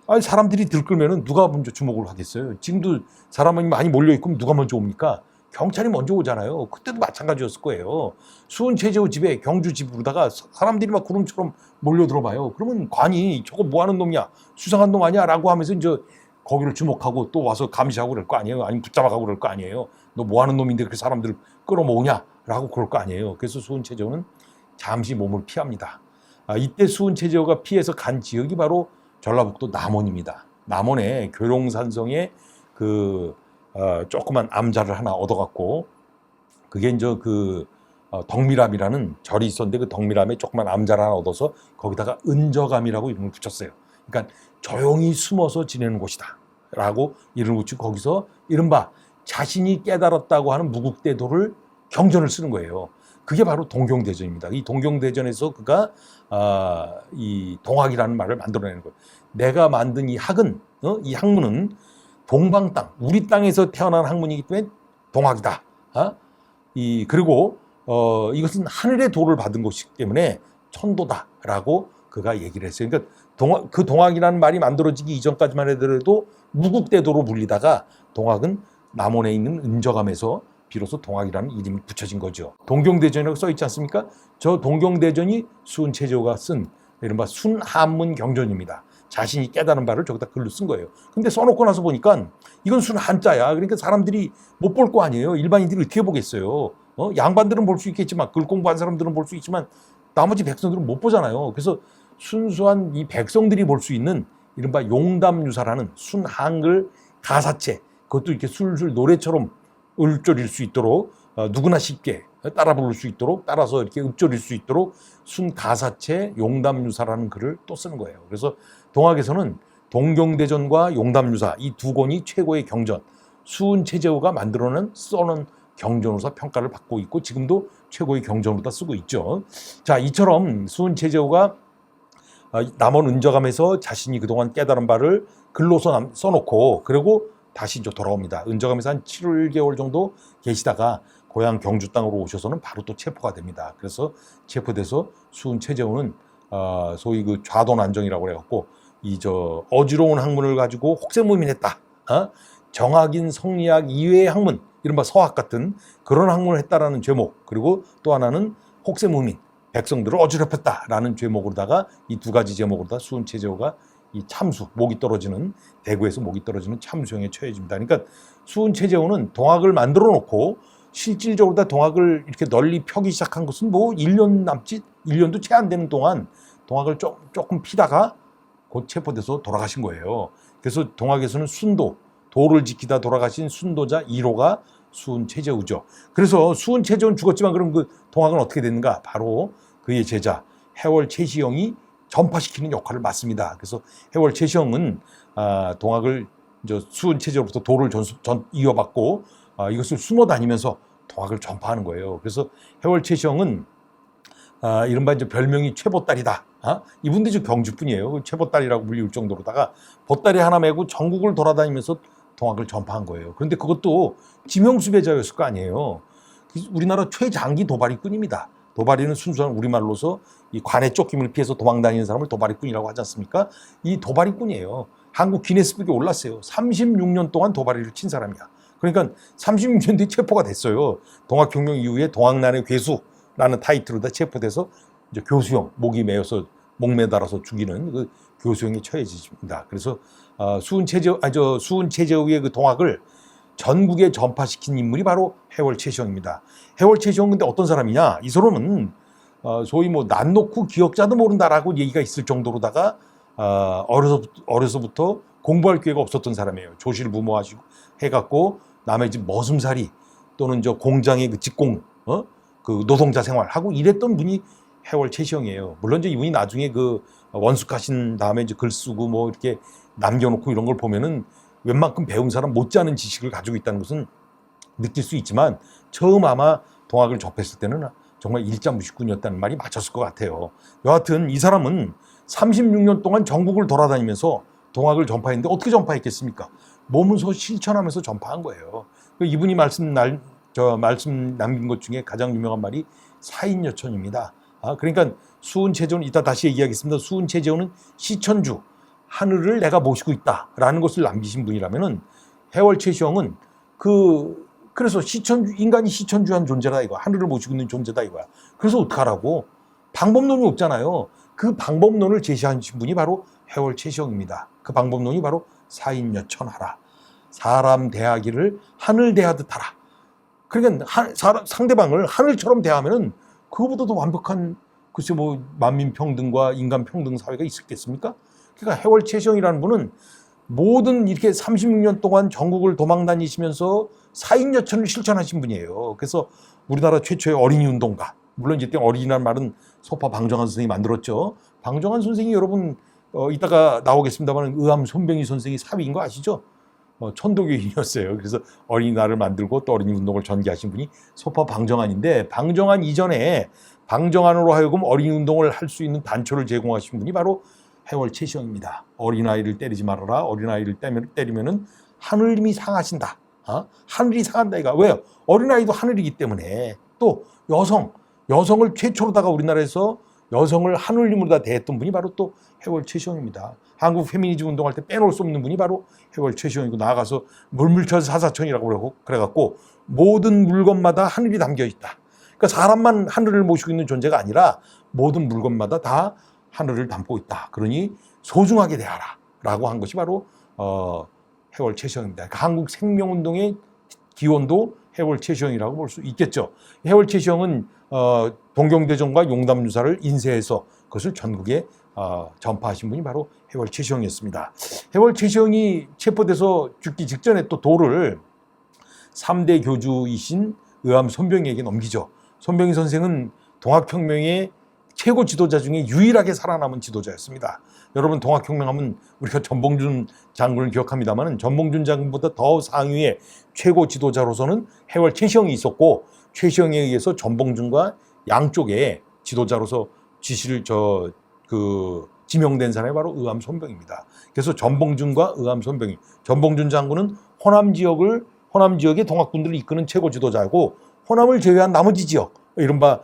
아니, 사람들이 들끓면은 누가 먼저 주목을 하겠어요? 지금도 사람이 많이 몰려있고 누가 먼저 옵니까? 경찰이 먼저 오잖아요. 그때도 마찬가지였을 거예요. 수은 최재호 집에 경주 집으로다가 사람들이 막 구름처럼 몰려 들어봐요. 그러면 관이 저거 뭐 하는 놈이야? 수상한 놈 아니야? 라고 하면서 이제 거기를 주목하고 또 와서 감시하고 그럴 거 아니에요? 아니면 붙잡아가고 그럴 거 아니에요? 너 뭐 하는 놈인데 그렇게 사람들을 끌어모으냐? 라고 그럴 거 아니에요. 그래서 수은 최재호는 잠시 몸을 피합니다. 이때 수은 최재호가 피해서 간 지역이 바로 전라북도 남원입니다. 남원의 교룡산성에 조그만 암자를 하나 얻어갖고, 그게 이제 덕미람이라는 절이 있었는데 그 덕미람에 조그만 암자를 하나 얻어서 거기다가 은저감이라고 이름을 붙였어요. 그러니까 조용히 숨어서 지내는 곳이다 라고 이름을 붙이고, 거기서 이른바 자신이 깨달았다고 하는 무국대도를 경전을 쓰는 거예요. 그게 바로 동경대전입니다. 이 동경대전에서 그가 이 동학이라는 말을 만들어내는 거예요. 내가 만든 이 학은, 이 학문은 동방 땅, 우리 땅에서 태어난 학문이기 때문에 동학이다. 그리고 이것은 하늘의 도를 받은 것이기 때문에 천도다라고 그가 얘기를 했어요. 그러니까 그 동학이라는 말이 만들어지기 이전까지만 해도 무국대도로 불리다가 동학은 남원에 있는 은저감에서 비로소 동학이라는 이름이 붙여진 거죠. 동경대전이라고 써 있지 않습니까? 저 동경대전이 수은 최재호가 쓴 이른바 순한문 경전입니다. 자신이 깨달은 바를 저기다 글로 쓴 거예요. 근데 써놓고 나서 보니까 이건 순한자야. 그러니까 사람들이 못 볼 거 아니에요. 일반인들이 어떻게 보겠어요? 양반들은 볼 수 있겠지만, 글 공부한 사람들은 볼 수 있지만 나머지 백성들은 못 보잖아요. 그래서 순수한 이 백성들이 볼 수 있는 이른바 용담유사라는 순한글 가사체, 그것도 이렇게 술술 노래처럼 읊조릴 수 있도록, 누구나 쉽게 따라 부를 수 있도록, 따라서 이렇게 읊조릴 수 있도록 순가사체 용담유사라는 글을 또 쓰는 거예요. 그래서 동학에서는 동경대전과 용담유사 이 두 권이 최고의 경전, 수은 최재호가 만들어낸 써놓은 경전으로서 평가를 받고 있고, 지금도 최고의 경전으로 쓰고 있죠. 자, 이처럼 수은 최재호가 남원 은저감에서 자신이 그동안 깨달은 바를 글로 써놓고, 그리고 다시 이제 돌아옵니다. 은저감에서 한 7개월 정도 계시다가 고향 경주 땅으로 오셔서는 바로 또 체포가 됩니다. 그래서 체포돼서 수은 최재호는 소위 그 좌도난정이라고 해갖고 어지러운 학문을 가지고 혹세무민했다. 정학인 성리학 이외의 학문, 이른바 서학 같은 그런 학문을 했다라는 죄목, 그리고 또 하나는 혹세무민, 백성들을 어지럽혔다라는 죄목으로다가 이 두 가지 제목으로다 수은 최재호가 이 참수, 목이 떨어지는, 대구에서 목이 떨어지는 참수형에 처해집니다. 그러니까 수은 최재호는 동학을 만들어 놓고 실질적으로 다 동학을 이렇게 널리 펴기 시작한 것은 뭐 1년 남짓, 1년도 채 안 되는 동안 동학을 조금 피다가 곧 체포돼서 돌아가신 거예요. 그래서 동학에서는 순도, 도를 지키다 돌아가신 순도자 1호가 수은 최재호죠. 그래서 수은 최재호는 죽었지만 그럼 그 동학은 어떻게 됐는가? 바로 그의 제자 해월 최시영이 전파시키는 역할을 맡습니다. 그래서 해월 최시영은 동학을 수은 최재호로부터 도를 이어받고 이것을 숨어 다니면서 동학을 전파하는 거예요. 그래서 해월 최시영은 이른바 이제 별명이 최보딸이다. 이분도 이제 경주뿐이에요. 최보딸이라고 불리울 정도로다가 보따리 하나 메고 전국을 돌아다니면서 동학을 전파한 거예요. 그런데 그것도 지명수배자였을 거 아니에요. 우리나라 최장기 도발이꾼입니다. 도발이는 순수한 우리말로서 이 관의 쫓김을 피해서 도망다니는 사람을 도발이꾼이라고 하지 않습니까? 이 도발이꾼이에요. 한국 기네스북에 올랐어요. 36년 동안 도발이를 친 사람이야. 그러니까 36년 뒤에 체포가 됐어요. 동학혁명 이후에 동학난의 괴수라는 타이틀로 체포돼서 이제 교수형, 목이 메어서 목매달아서 죽이는 그 교수형에 처해집니다. 그래서 수은 최재호의 그 동학을 전국에 전파시킨 인물이 바로 해월 최시영입니다. 해월 최시영 근데 어떤 사람이냐? 이 사람은 소위 뭐 난 놓고 기억자도 모른다라고 얘기가 있을 정도로다가 어려서부터 공부할 기회가 없었던 사람이에요. 조실부모하시고 해갖고 남의 집 머슴살이 또는 저 공장의 그 직공, 그 노동자 생활하고 이랬던 분이 해월 최시영이에요. 물론 이제 이분이 나중에 그 원숙하신 다음에 이제 글 쓰고 뭐 이렇게 남겨놓고 이런 걸 보면은 웬만큼 배운 사람 못지않은 지식을 가지고 있다는 것은 느낄 수 있지만 처음 아마 동학을 접했을 때는 정말 일자무식꾼이었다는 말이 맞췄을 것 같아요. 여하튼 이 사람은 36년 동안 전국을 돌아다니면서 동학을 전파했는데 어떻게 전파했겠습니까? 몸소 실천하면서 전파한 거예요. 이분이 말씀 남긴 것 중에 가장 유명한 말이 사인여천입니다. 그러니까 수은 최재호는 이따 다시 얘기하겠습니다. 수은 최재호는 시천주, 하늘을 내가 모시고 있다라는 것을 남기신 분이라면은 해월 최시영은 그래서 인간이 시천주한 존재다 이거, 하늘을 모시고 있는 존재다 이거야. 그래서 어떡하라고? 방법론이 없잖아요. 그 방법론을 제시하신 분이 바로 해월 최시영입니다. 그 방법론이 바로 사인여천하라. 사람 대하기를 하늘 대하듯 하라. 그러니까 상대방을 하늘처럼 대하면은 그거보다 더 완벽한 글쎄 뭐 만민평등과 인간평등 사회가 있었겠습니까? 그러니까 해월 최시영이라는 분은 모든 이렇게 36년 동안 전국을 도망 다니시면서 사인여천을 실천하신 분이에요. 그래서 우리나라 최초의 어린이 운동가, 물론 이때 어린이라는 말은 소파 방정환 선생이 만들었죠. 방정환 선생이 여러분 이따가 나오겠습니다만 의암 손병희 선생이 사위인 거 아시죠? 천도교인이었어요. 그래서 어린이날을 만들고 또 어린이 운동을 전개하신 분이 소파 방정환인데, 방정환 이전에 방정환으로 하여금 어린이 운동을 할 수 있는 단초를 제공하신 분이 바로 해월 최시영입니다. 어린아이를 때리지 말아라. 어린아이를 때리면은 하늘님이 상하신다. 하늘이 상한다 이거. 왜요? 어린아이도 하늘이기 때문에. 또 여성을 최초로다가 우리나라에서 여성을 하늘님으로 다 대했던 분이 바로 또 해월 최시영입니다. 한국 페미니즘 운동할 때 빼놓을 수 없는 분이 바로 해월 최시영이고, 나아가서 물물천 사사천이라고 그래갖고 모든 물건마다 하늘이 담겨 있다. 그러니까 사람만 하늘을 모시고 있는 존재가 아니라 모든 물건마다 다 하늘을 담고 있다. 그러니 소중하게 대하라 라고 한 것이 바로 해월 최시영입니다. 그러니까 한국 생명운동의 기원도 해월 최시영이라고 볼 수 있겠죠. 해월 최시영은 동경대전과 용담유사를 인쇄해서 그것을 전국에 전파하신 분이 바로 해월 최시영이었습니다. 해월 최시영이 체포돼서 죽기 직전에 또 도를 3대 교주이신 의암 손병희에게 넘기죠. 손병희 선생은 동학혁명의 최고 지도자 중에 유일하게 살아남은 지도자였습니다. 여러분 동학혁명하면 우리가 전봉준 장군을 기억합니다만, 전봉준 장군보다 더 상위의 최고 지도자로서는 해월 최시영이 있었고, 최시영에 의해서 전봉준과 양쪽에 지도자로서 지명된 사람이 바로 의암 손병희입니다. 그래서 전봉준과 의암 손병희, 전봉준 장군은 호남 지역의 동학군들을 이끄는 최고 지도자고, 호남을 제외한 나머지 지역, 이른바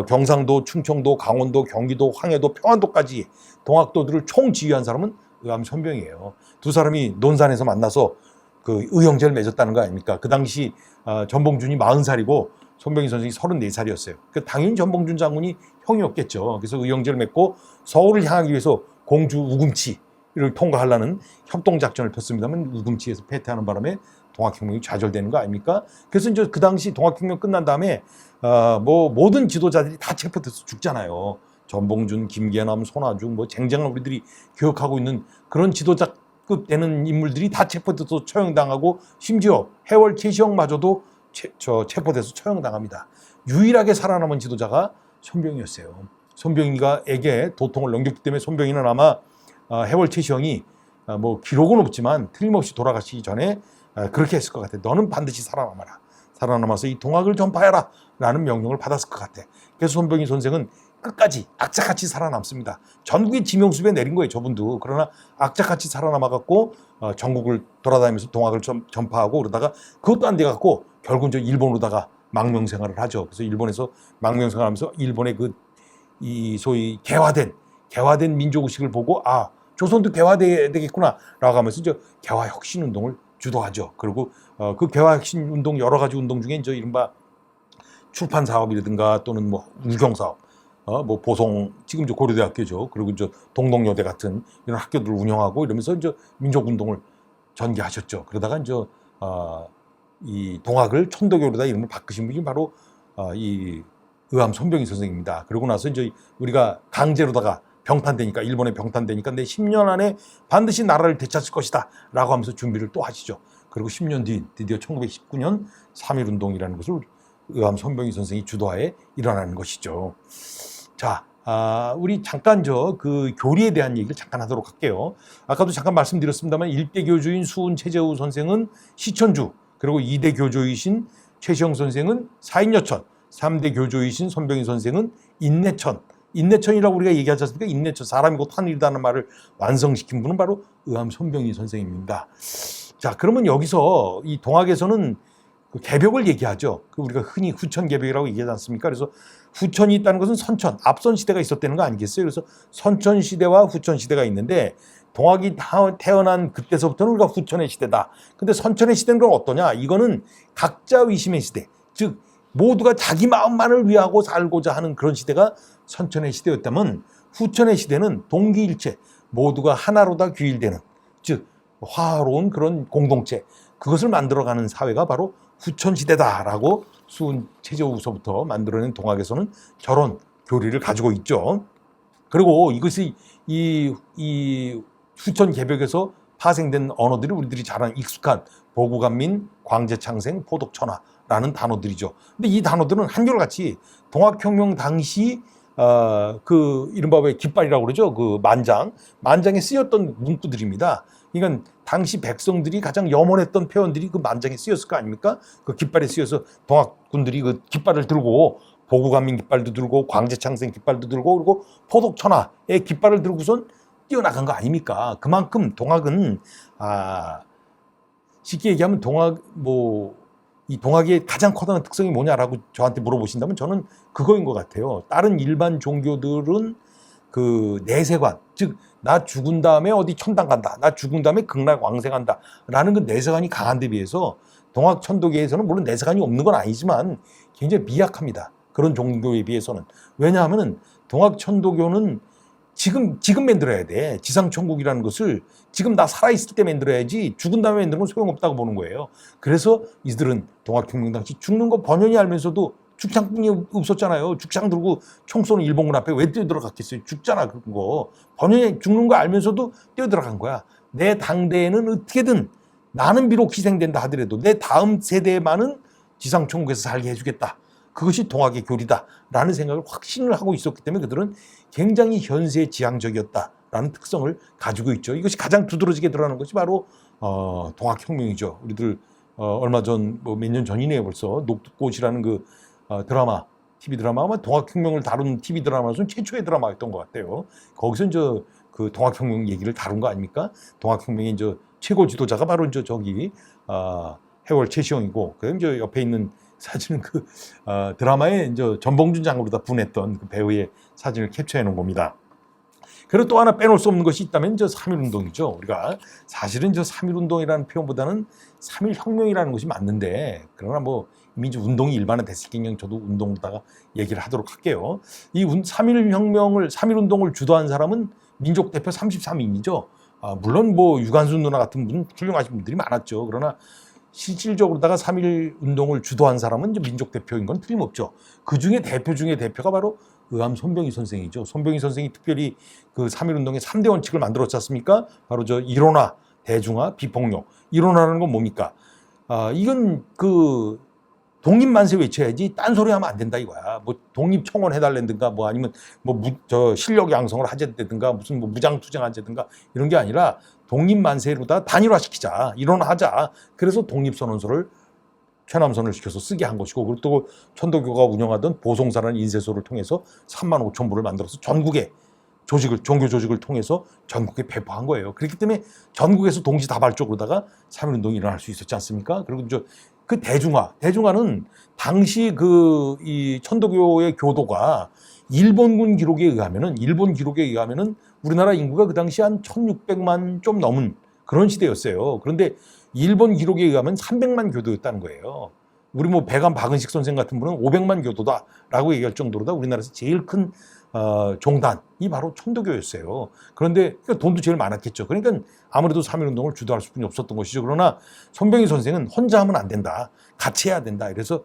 경상도, 충청도, 강원도, 경기도, 황해도, 평안도까지 동학도들을 총지휘한 사람은 의암 손병희예요. 두 사람이 논산에서 만나서 그 의형제를 맺었다는 거 아닙니까? 그 당시 전봉준이 40살이고 손병희 선생이 34살이었어요. 그 당연히 전봉준 장군이 형이었겠죠. 그래서 의형제를 맺고 서울을 향하기 위해서 공주 우금치를 통과하려는 협동작전을 폈습니다만, 우금치에서 패퇴하는 바람에 동학혁명이 좌절되는 거 아닙니까? 그래서 이제 그 당시 동학혁명 끝난 다음에 모든 지도자들이 다 체포돼서 죽잖아요. 전봉준, 김계남, 손아중, 쟁쟁한 우리들이 기억하고 있는 그런 지도자급 되는 인물들이 다 체포돼서 처형당하고, 심지어 해월 최시영마저도 체포돼서 처형당합니다. 유일하게 살아남은 지도자가 손병희였어요. 손병희에게 도통을 넘겼기 때문에 손병희는 아마 해월 최시영이 기록은 없지만 틀림없이 돌아가시기 전에 그렇게 했을 것 같아. 너는 반드시 살아남아라. 살아남아서 이 동학을 전파해라 라는 명령을 받았을 것 같아. 그래서 손병희 선생은 끝까지 악착같이 살아남습니다. 전국에 지명수배 내린 거예요, 저분도. 그러나 악착같이 살아남아갖고 전국을 돌아다니면서 동학을 전파하고, 그러다가 그것도 안 돼갖고 결국은 일본으로다가 망명생활을 하죠. 그래서 일본에서 망명생활하면서 일본의 소위 개화된 민족의식을 보고, 조선도 개화돼야 되겠구나 라고 하면서 이제 개화혁신운동을 주도하죠. 그리고 그 개화혁신운동 여러 가지 운동 중에 이제 이른바 출판 사업이라든가 또는 우경 사업, 보성, 지금 이제 고려대학교죠. 그리고 이제 동덕여대 같은 이런 학교들을 운영하고 이러면서 이제 민족운동을 전개하셨죠. 그러다가 이제 이 동학을 천도교로다 이름을 바꾸신 분이 바로 이 의암 손병희 선생입니다. 그러고 나서 이제 우리가 강제로다가 병탄되니까, 일본에 병탄되니까 내 10년 안에 반드시 나라를 되찾을 것이다 라고 하면서 준비를 또 하시죠. 그리고 10년 뒤 드디어 1919년 3.1운동이라는 것을 의암 손병희 선생이 주도하에 일어나는 것이죠. 자, 우리 잠깐 그 교리에 대한 얘기를 잠깐 하도록 할게요. 아까도 잠깐 말씀드렸습니다만 1대 교주인 수훈 최재우 선생은 시천주, 그리고 2대 교주이신 최시영 선생은 사인여천, 3대 교주이신 손병희 선생은 인내천. 인내천이라고 우리가 얘기하지 않습니까? 인내천, 사람이 곧 하늘이라는 말을 완성시킨 분은 바로 의암 손병희 선생입니다. 자, 그러면 여기서 이 동학에서는 그 개벽을 얘기하죠. 우리가 흔히 후천개벽이라고 얘기하지 않습니까? 그래서 후천이 있다는 것은 선천, 앞선 시대가 있었다는 거 아니겠어요? 그래서 선천 시대와 후천 시대가 있는데, 동학이 태어난 그때서부터는 우리가 후천의 시대다. 근데 선천의 시대는 그럼 어떠냐? 이거는 각자 위심의 시대. 즉 모두가 자기 마음만을 위하고 살고자 하는 그런 시대가 선천의 시대였다면, 후천의 시대는 동기일체, 모두가 하나로 다 귀일되는, 즉 화로운 그런 공동체, 그것을 만들어가는 사회가 바로 후천 시대다라고 수은 최저우서부터 만들어낸 동학에서는 저런 교리를 가지고 있죠. 그리고 이것이 이 후천 개벽에서 파생된 언어들이 우리들이 잘 아는 익숙한 보구간민, 광제창생, 포독천하라는 단어들이죠. 근데 이 단어들은 한결같이 동학혁명 당시 그 이른바 왜 깃발이라고 그러죠. 그 만장에 쓰였던 문구들입니다. 그러니까 당시 백성들이 가장 염원했던 표현들이 그 만장에 쓰였을 거 아닙니까? 그 깃발에 쓰여서 동학군들이 그 깃발을 들고, 보구간민 깃발도 들고, 광제창생 깃발도 들고, 그리고 포독천하의 깃발을 들고선 뛰어나간 거 아닙니까? 그만큼 동학은 쉽게 얘기하면 이 동학의 가장 커다란 특성이 뭐냐라고 저한테 물어보신다면 저는 그거인 것 같아요. 다른 일반 종교들은 그 내세관, 즉 나 죽은 다음에 어디 천당 간다, 나 죽은 다음에 극락 왕생한다 라는 그 내세관이 강한 데 비해서 동학 천도교에서는 물론 내세관이 없는 건 아니지만 굉장히 미약합니다. 그런 종교에 비해서는. 왜냐하면 동학 천도교는 지금 만들어야 돼. 지상천국이라는 것을 지금 나 살아있을 때 만들어야지, 죽은 다음에 만드는 건 소용없다고 보는 거예요. 그래서 이들은 동학혁명 당시 죽는 거 번연히 알면서도, 죽창뿐이 없었잖아요. 죽창 들고 총 쏘는 일본군 앞에 왜 뛰어들어갔겠어요. 죽잖아, 그거. 번연히 죽는 거 알면서도 뛰어들어간 거야. 내 당대에는 어떻게든 나는 비록 희생된다 하더라도 내 다음 세대만은 지상천국에서 살게 해주겠다. 그것이 동학의 교리다라는 생각을 확신을 하고 있었기 때문에 그들은 굉장히 현세지향적이었다라는 특성을 가지고 있죠. 이것이 가장 두드러지게 드러나는 것이 바로 동학혁명이죠. 우리들 얼마 전, 몇 년 전이네요 벌써, 녹두꽃이라는 그 드라마, TV 드라마, 아마 동학혁명을 다룬 TV 드라마는 최초의 드라마였던 것 같아요. 거기서 그 동학혁명 얘기를 다룬 거 아닙니까? 동학혁명의 최고 지도자가 바로 저기 해월 최시영이고, 그다음 옆에 있는 사진은 그 드라마에 전봉준 장으로 다 분했던 그 배우의 사진을 캡처해 놓은 겁니다. 그리고 또 하나 빼놓을 수 없는 것이 있다면 3.1운동이죠. 우리가 사실은 3.1운동이라는 표현보다는 3.1혁명이라는 것이 맞는데, 그러나 이미 운동이 일반화됐으니까 그냥 저도 운동다가 얘기를 하도록 할게요. 이 3.1운동을 주도한 사람은 민족 대표 33인이죠. 물론 유관순 누나 같은 분, 훌륭하신 분들이 많았죠. 그러나 실질적으로다가 3.1운동을 주도한 사람은 민족 대표인 건 틀림없죠. 그 중에 대표 중에 대표가 바로 의암 손병희 선생이죠. 손병희 선생이 특별히 그 3.1운동의 3대 원칙을 만들었지 않습니까? 바로 일원화, 대중화, 비폭력. 일원화라는 건 뭡니까? 이건 그 독립만세 외쳐야지 딴소리 하면 안 된다 이거야. 독립청원 해달라든가 아니면 실력 양성을 하자든가 무슨 무장투쟁 하자든가 이런 게 아니라 독립만세로다 단일화시키자, 일원화하자. 그래서 독립선언서를 최남선을 시켜서 쓰게 한 것이고, 그리고 또 천도교가 운영하던 보송사라는 인쇄소를 통해서 35,000부를 만들어서 전국에 종교 조직을 통해서 전국에 배포한 거예요. 그렇기 때문에 전국에서 동시다발적으로다가 3.1운동이 일어날 수 있었지 않습니까? 그리고 그 대중화는 당시 이 천도교의 교도가 일본 기록에 의하면은 우리나라 인구가 그 당시 한 1,600만 좀 넘은 그런 시대였어요. 그런데 일본 기록에 의하면 300만 교도였다는 거예요. 우리 배감 박은식 선생 같은 분은 500만 교도다라고 얘기할 정도로다 우리나라에서 제일 큰 종단이 바로 천도교였어요. 그런데 돈도 제일 많았겠죠. 그러니까 아무래도 3.1운동을 주도할 수뿐이 없었던 것이죠. 그러나 손병희 선생은 혼자 하면 안 된다, 같이 해야 된다. 그래서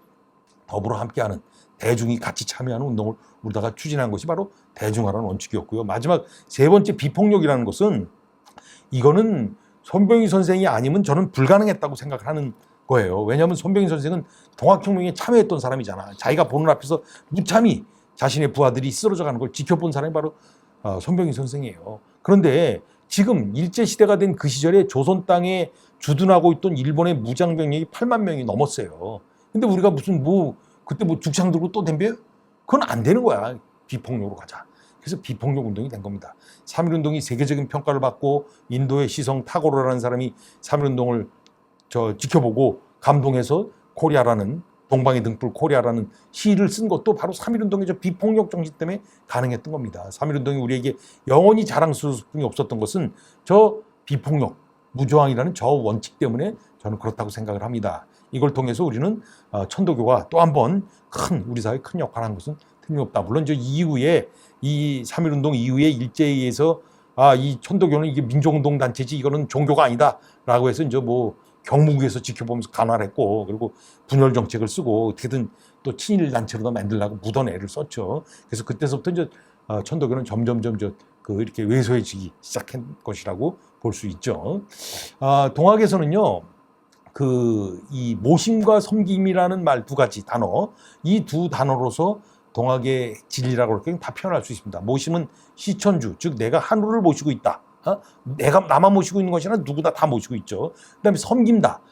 더불어 함께하는, 대중이 같이 참여하는 운동을 우리다가 추진한 것이 바로 대중화라는 원칙이었고요. 마지막 세 번째 비폭력이라는 것은, 이거는 손병희 선생이 아니면 저는 불가능했다고 생각을 하는 거예요. 왜냐하면 손병희 선생은 동학혁명에 참여했던 사람이잖아. 자기가 보는 앞에서 무참히 자신의 부하들이 쓰러져가는 걸 지켜본 사람이 바로 손병희 선생이에요. 그런데 지금 일제시대가 된 그 시절에 조선 땅에 주둔하고 있던 일본의 무장병력이 8만 명이 넘었어요. 근데 우리가 무슨 그때 죽창 들고 또 덤벼요? 그건 안 되는 거야. 비폭력으로 가자. 그래서 비폭력 운동이 된 겁니다. 3.1운동이 세계적인 평가를 받고, 인도의 시성 타고르라는 사람이 3.1운동을 지켜보고 감동해서 코리아라는 동방의 등불 코리아라는 시를 쓴 것도 바로 3.1운동의 저 비폭력 정신 때문에 가능했던 겁니다. 3.1운동이 우리에게 영원히 자랑스러움이 없었던 것은 저 비폭력, 무저항이라는 저 원칙 때문에 저는 그렇다고 생각을 합니다. 이걸 통해서 우리는 천도교가 또 한 번 우리 사회에 큰 역할을 한 것은 틀림없다. 물론 저 이후에 이 3.1운동 이후에 일제에 의해서 이 천도교는 이게 민족운동 단체지 이거는 종교가 아니다라고 해서 이제 뭐 경무국에서 지켜보면서 간화했고, 그리고 분열 정책을 쓰고 어떻게든 또 친일 단체로 만들려고 무던 애를 썼죠. 그래서 그때서부터 이제 천도교는 점점점 이렇게 왜소해지기 시작한 것이라고 볼 수 있죠. 동학에서는요, 이 모심과 섬김이라는 말 두 가지 단어, 이 두 단어로서 동학의 진리라고 그렇게 다 표현할 수 있습니다. 모심은 시천주, 즉 내가 하늘을 모시고 있다. 내가 나만 모시고 있는 것이 아니라 누구나 다 모시고 있죠. 그다음에 섬긴다.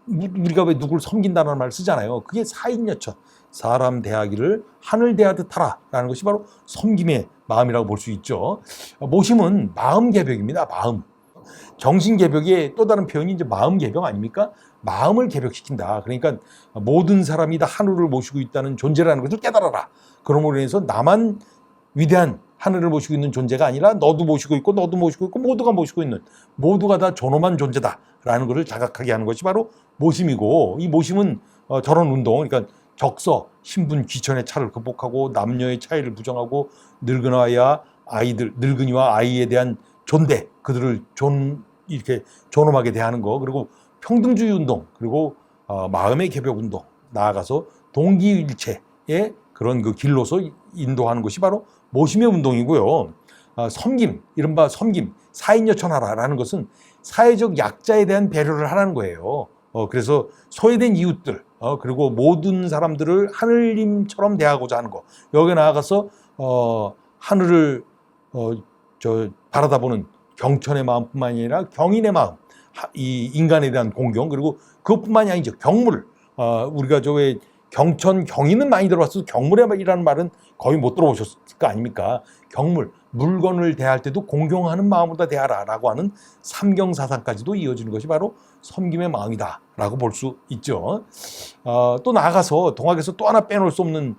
우리가 왜 누구를 섬긴다는 말을 쓰잖아요. 그게 사인여천, 사람 대하기를 하늘 대하듯 하라라는 것이 바로 섬김의 마음이라고 볼 수 있죠. 모심은 마음 개벽입니다. 마음. 정신 개벽의 또 다른 표현이 이제 마음 개벽 아닙니까? 마음을 개벽시킨다. 그러니까 모든 사람이 다 하늘을 모시고 있다는 존재라는 것을 깨달아라. 그러므로 인해서 나만 위대한 하늘을 모시고 있는 존재가 아니라 너도 모시고 있고 너도 모시고 있고 모두가 모시고 있는, 모두가 다 존엄한 존재다라는 것을 자각하게 하는 것이 바로 모심이고, 이 모심은 저런 운동, 그러니까 적서, 신분, 귀천의 차를 극복하고 남녀의 차이를 부정하고 늙은이와 아이에 대한 존대, 그들을 이렇게 존엄하게 대하는 거, 그리고 평등주의 운동, 그리고 마음의 개벽 운동, 나아가서 동기일체의 그런 그 길로서 인도하는 것이 바로 모심의 운동이고요. 섬김, 이른바 섬김, 사인여천하라라는 것은 사회적 약자에 대한 배려를 하라는 거예요. 그래서 소외된 이웃들, 그리고 모든 사람들을 하늘님처럼 대하고자 하는 거. 여기 나아가서 하늘을 바라다보는 경천의 마음뿐만 아니라 경인의 마음, 이 인간에 대한 공경, 그리고 그것뿐만이 아니죠. 경물, 우리가 왜 경천, 경인은 많이 들어봤어도 경물이라는 말은 거의 못 들어보셨을 거 아닙니까? 경물, 물건을 대할 때도 공경하는 마음으로 대하라라고 하는 삼경사상까지도 이어지는 것이 바로 섬김의 마음이다라고 볼 수 있죠. 또 나아가서 동학에서 또 하나 빼놓을 수 없는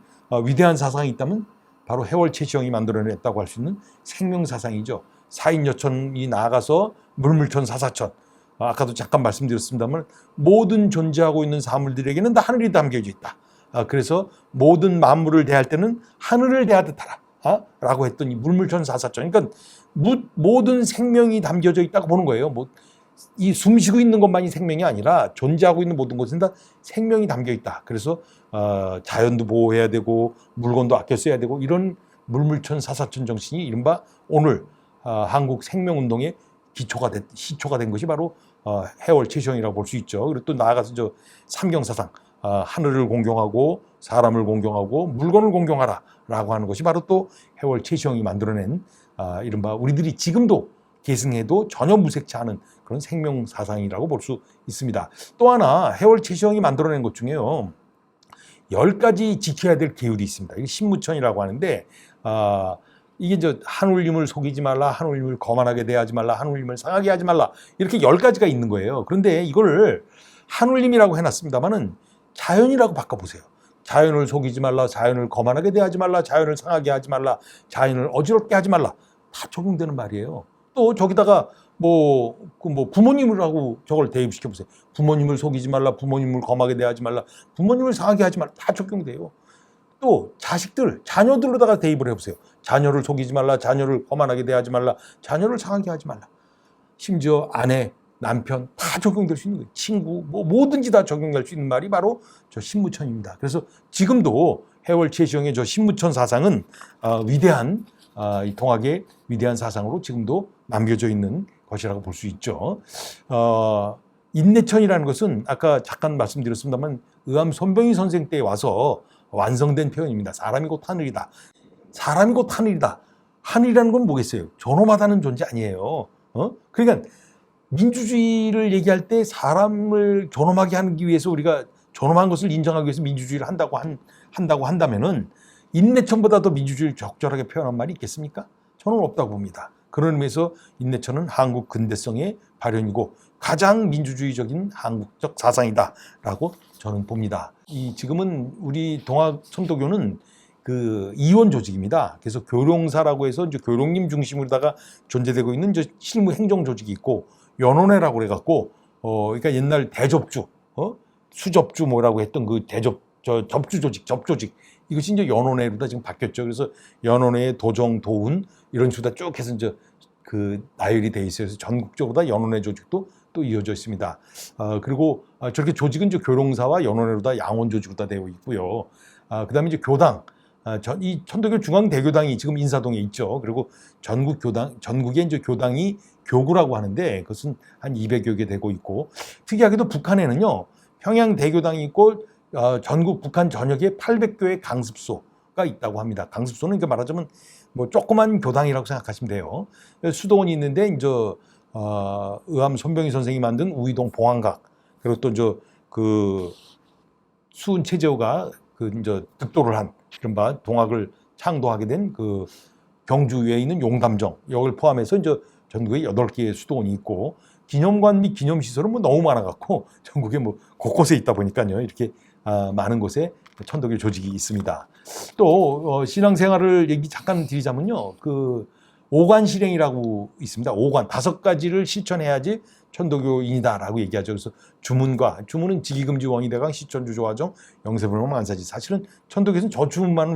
위대한 사상이 있다면 바로 해월 최시영이 만들어냈다고 할 수 있는 생명사상이죠. 사인여천이 나아가서 물물천 사사천, 아까도 잠깐 말씀드렸습니다만 모든 존재하고 있는 사물들에게는 다 하늘이 담겨져 있다. 그래서 모든 만물을 대할 때는 하늘을 대하듯 하라 라고 했던 이 물물천 사사천, 그러니까 모든 생명이 담겨져 있다고 보는 거예요. 이 숨쉬고 있는 것만이 생명이 아니라 존재하고 있는 모든 것은 다 생명이 담겨 있다. 그래서 자연도 보호해야 되고 물건도 아껴 써야 되고, 이런 물물천 사사천 정신이 이른바 오늘 한국 생명운동의 시초가 된 것이 바로 해월 최시영이라고 볼 수 있죠. 그리고 또 나아가서 저 삼경사상, 하늘을 공경하고 사람을 공경하고 물건을 공경하라라고 하는 것이 바로 또 해월 최시영이 만들어낸 이른바 우리들이 지금도 계승해도 전혀 무색치 않은 그런 생명사상이라고 볼 수 있습니다. 또 하나 해월 최시영이 만들어낸 것 중에요, 10가지 지켜야 될 계율이 있습니다. 이게 신무천이라고 하는데, 이게 하늘님을 속이지 말라, 하늘님을 거만하게 대하지 말라, 하늘님을 상하게 하지 말라, 이렇게 10가지가 있는 거예요. 그런데 이거를 하늘님이라고 해놨습니다만은 자연이라고 바꿔보세요. 자연을 속이지 말라, 자연을 거만하게 대하지 말라, 자연을 상하게 하지 말라, 자연을 어지럽게 하지 말라, 다 적용되는 말이에요. 또 저기다가 부모님이라고 저걸 대입시켜 보세요. 부모님을 속이지 말라, 부모님을 거만하게 대하지 말라, 부모님을 상하게 하지 말라, 다 적용돼요. 또 자녀들로다가 대입을 해보세요. 자녀를 속이지 말라, 자녀를 거만하게 대하지 말라, 자녀를 상하게 하지 말라. 심지어 아내, 남편 다 적용될 수 있는 거예요. 친구, 뭐든지 다 적용될 수 있는 말이 바로 저 신무천입니다. 그래서 지금도 해월 최시영의 저 신무천 사상은 위대한 이 동학의 위대한 사상으로 지금도 남겨져 있는 것이라고 볼 수 있죠. 인내천이라는 것은 아까 잠깐 말씀드렸습니다만 의암 손병희 선생 때에 와서 완성된 표현입니다. 사람이 곧 하늘이다. 사람이 곧 하늘이다. 하늘이라는 건 뭐겠어요? 존엄하다는 존재 아니에요. 그러니까 민주주의를 얘기할 때 사람을 존엄하게 하기 위해서, 우리가 존엄한 것을 인정하기 위해서 민주주의를 한다고 한다면은 인내천보다 더 민주주의를 적절하게 표현한 말이 있겠습니까? 저는 없다고 봅니다. 그런 의미에서 인내천은 한국 근대성의 발현이고 가장 민주주의적인 한국적 사상이다라고 저는 봅니다. 지금은 우리 동학 천도교는 그 이원 조직입니다. 그래서 교룡사라고 해서 이제 교룡님 중심으로다가 존재되고 있는 이제 실무 행정 조직이 있고, 연원회라고 그래갖고 그러니까 옛날 대접주, 수접주 뭐라고 했던 그 접주 조직, 접조직, 이것이 이제 연원회로다 지금 바뀌었죠. 그래서 연원회, 도정, 도운 이런 식으로 쭉 해서 이제 그 나열이 돼 있어요. 그래서 전국적으로 다 연원회 조직도 또 이어져 있습니다. 그리고 저렇게 조직은 이제 교룡사와 연원회로 다 양원 조직으로 다 되어 있고요. 그다음에 이제 교당, 이 천도교 중앙대교당이 지금 인사동에 있죠. 그리고 전국에 이제 교당이 교구라고 하는데 그것은 한 200여 개 되고 있고, 특이하게도 북한에는요, 평양대교당이 있고 전국 북한 전역에 800교의 강습소가 있다고 합니다. 강습소는 그러니까 말하자면 뭐 조그만 교당이라고 생각하시면 돼요. 수도원이 있는데 이제 의암 손병희 선생이 만든 우이동 봉황각, 그리고 또 이제 그 수은 최재호가 그 이제 득도를 한 이른바 동학을 창도하게 된 그 경주 위에 있는 용담정, 여기를 포함해서 이제 전국에 8개의 수도원이 있고, 기념관 및 기념시설은 뭐 너무 많아갖고 전국에 뭐 곳곳에 있다 보니까요, 이렇게 많은 곳에 천도교 조직이 있습니다. 또 신앙생활을 얘기 잠깐 드리자면요, 그 오관실행이라고 있습니다. 5가지를 실천해야지 천도교인이다라고 얘기하죠. 그래서 주문은 직위금지 원의대강 시천주조화정 영세불명 만사지. 사실은 천도교에서는 저 주문만은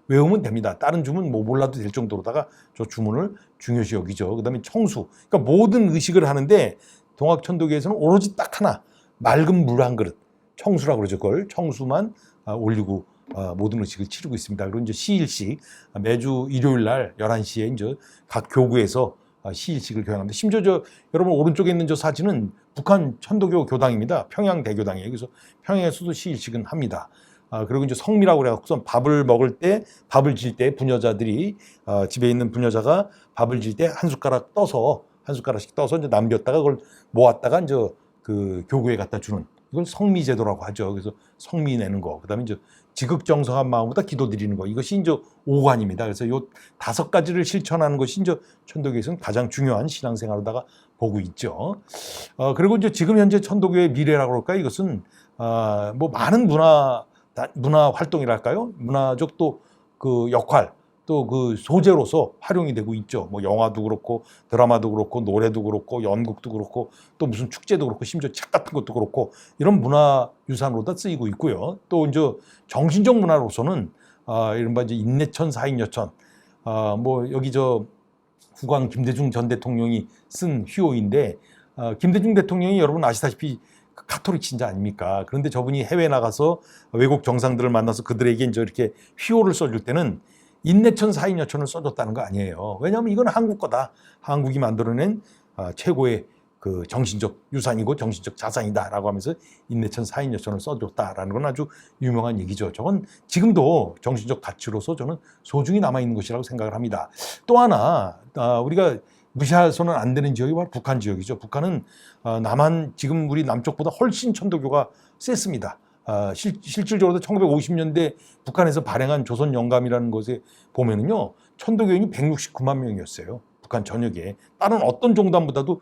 외우면 됩니다. 다른 주문 뭐 몰라도 될 정도로다가 저 주문을 중요시 여기죠. 그다음에 청수, 그러니까 모든 의식을 하는데 동학 천도교에서는 오로지 딱 하나, 맑은 물 한 그릇, 청수라고 그러죠. 그걸 청수만 올리고 모든 의식을 치르고 있습니다. 그리고 이제 시일식, 매주 일요일 날 11시에 이제 각 교구에서 시일식을 교양합니다. 심지어 여러분 오른쪽에 있는 저 사진은 북한 천도교 교당입니다. 평양대교당이에요. 그래서 평양에서도 시일식은 합니다. 그리고 이제 성미라고 그래갖고 밥을 질 때 부녀자들이 집에 있는 부녀자가 밥을 질 때 한 숟가락씩 떠서 이제 남겼다가 그걸 모았다가 이제 그 교구에 갖다 주는, 이걸 성미제도라고 하죠. 그래서 성미 내는 거, 그다음에 이제 지극정성한 마음보다 기도 드리는 거, 이것이 이제 5관입니다. 그래서 요 5가지를 실천하는 것이 이제 천도교에서는 가장 중요한 신앙생활로다가 보고 있죠. 그리고 이제 지금 현재 천도교의 미래라고 그럴까요? 이것은 뭐 많은 문화 활동이랄까요? 문화적 또 그 역할, 또 그 소재로서 활용이 되고 있죠. 뭐 영화도 그렇고 드라마도 그렇고 노래도 그렇고 연극도 그렇고 또 무슨 축제도 그렇고 심지어 책 같은 것도 그렇고 이런 문화 유산으로 다 쓰이고 있고요. 또 이제 정신적 문화로서는 이른바 이제 인내천 사인여천, 뭐 여기 저 후광 김대중 전 대통령이 쓴 휘호인데, 김대중 대통령이 여러분 아시다시피 카톨릭 신자 아닙니까? 그런데 저분이 해외 나가서 외국 정상들을 만나서 그들에게 이제 이렇게 휘호를 써줄 때는 인내천 사인여천을 써줬다는 거 아니에요. 왜냐하면 이건 한국 거다. 한국이 만들어낸 최고의 그 정신적 유산이고 정신적 자산이다라고 하면서 인내천 사인여천을 써줬다라는 건 아주 유명한 얘기죠. 저건 지금도 정신적 가치로서 저는 소중히 남아있는 것이라고 생각을 합니다. 또 하나 우리가 무시해서는 안 되는 지역이 바로 북한 지역이죠. 북한은 지금 우리 남쪽보다 훨씬 천도교가 셌습니다. 실질적으로도 1950년대 북한에서 발행한 조선 영감이라는 것에 보면은요, 천도교인이 169만 명이었어요. 북한 전역에. 다른 어떤 종단보다도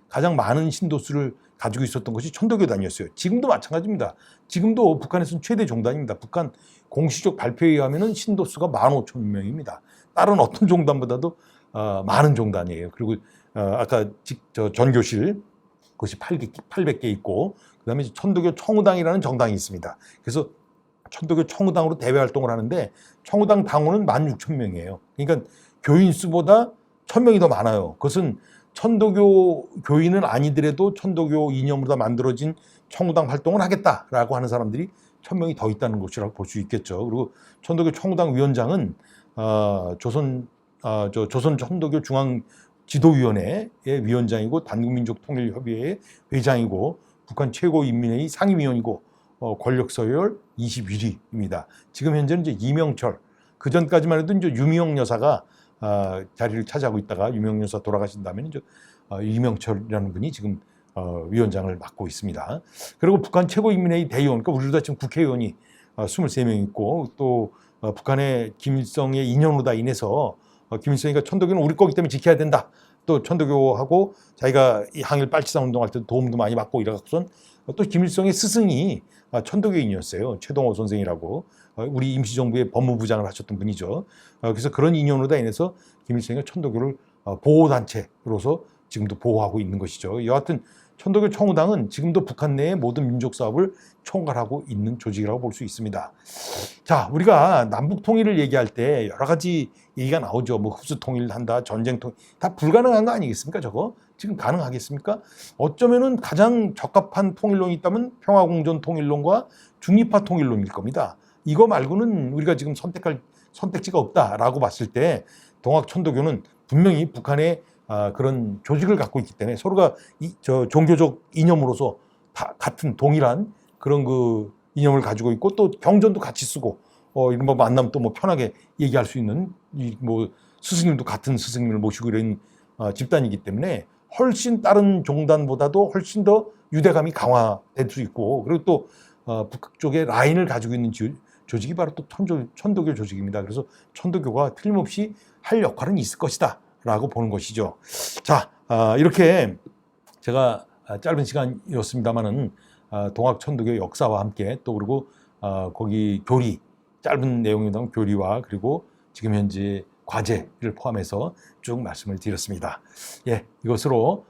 가장 많은 신도수를 가지고 있었던 것이 천도교단이었어요. 지금도 마찬가지입니다. 지금도 북한에서는 최대 종단입니다. 북한 공식적 발표에 의하면은 신도수가 15,000명입니다. 다른 어떤 종단보다도 많은 종단이에요. 그리고 아까 전교실, 그것이 800개 있고, 그 다음에 천도교 청우당이라는 정당이 있습니다. 그래서 천도교 청우당으로 대외 활동을 하는데, 청우당 당원은 16,000명이에요. 그러니까 교인 수보다 1,000명이 더 많아요. 그것은 천도교 교인은 아니더라도 천도교 이념으로 다 만들어진 청우당 활동을 하겠다라고 하는 사람들이 1,000명이 더 있다는 것이라고 볼 수 있겠죠. 그리고 천도교 청우당 위원장은 조선 천도교 중앙 지도위원회의 위원장이고 단국민족통일협의회의 회장이고 북한 최고인민회의 상임위원이고 권력 서열 21위입니다. 지금 현재는 이제 이명철, 그 전까지만 해도 이제 유미영 여사가 자리를 차지하고 있다가 유미영 여사 돌아가신 다음에 이제 이명철이라는 분이 지금 위원장을 맡고 있습니다. 그리고 북한 최고인민회의 대의원, 그러니까 우리보다 지금 국회의원이 23명 있고, 또 북한의 김일성의 인연으로 다 인해서 김일성이가 천도교는 우리 거기 때문에 지켜야 된다 또 천도교하고 자기가 이 항일 빨치산 운동할 때도 도움도 많이 받고 이래갖고선 또 김일성의 스승이 천도교인이었어요. 최동호 선생이라고 우리 임시정부의 법무부장을 하셨던 분이죠. 그래서 그런 인연으로 다 인해서 김일성이 천도교를 보호단체로서 지금도 보호하고 있는 것이죠. 여하튼 천도교 청우당은 지금도 북한 내의 모든 민족 사업을 총괄하고 있는 조직이라고 볼 수 있습니다. 자, 우리가 남북 통일을 얘기할 때 여러 가지 얘기가 나오죠. 뭐 흡수 통일한다, 전쟁 통일 다 불가능한 거 아니겠습니까? 저거 지금 가능하겠습니까? 어쩌면은 가장 적합한 통일론이 있다면 평화공존 통일론과 중립화 통일론일 겁니다. 이거 말고는 우리가 지금 선택할 선택지가 없다라고 봤을 때 동학 천도교는 분명히 북한의 그런 조직을 갖고 있기 때문에 서로가 종교적 이념으로서 다 같은 동일한 그런 그 이념을 가지고 있고 또 경전도 같이 쓰고 이런 거 만나면 또 뭐 편하게 얘기할 수 있는 뭐 스승님도 같은 스승님을 모시고 이런 집단이기 때문에 훨씬 다른 종단보다도 훨씬 더 유대감이 강화될 수 있고 그리고 또 북극 쪽에 라인을 가지고 있는 조직이 바로 또 천도교 조직입니다. 그래서 천도교가 틀림없이 할 역할은 있을 것이다 라고 보는 것이죠. 자, 이렇게 제가 짧은 시간이었습니다만은 동학 천도교 역사와 함께 또 그리고 거기 교리 짧은 내용이던 교리와 그리고 지금 현재 과제를 포함해서 쭉 말씀을 드렸습니다. 예, 이것으로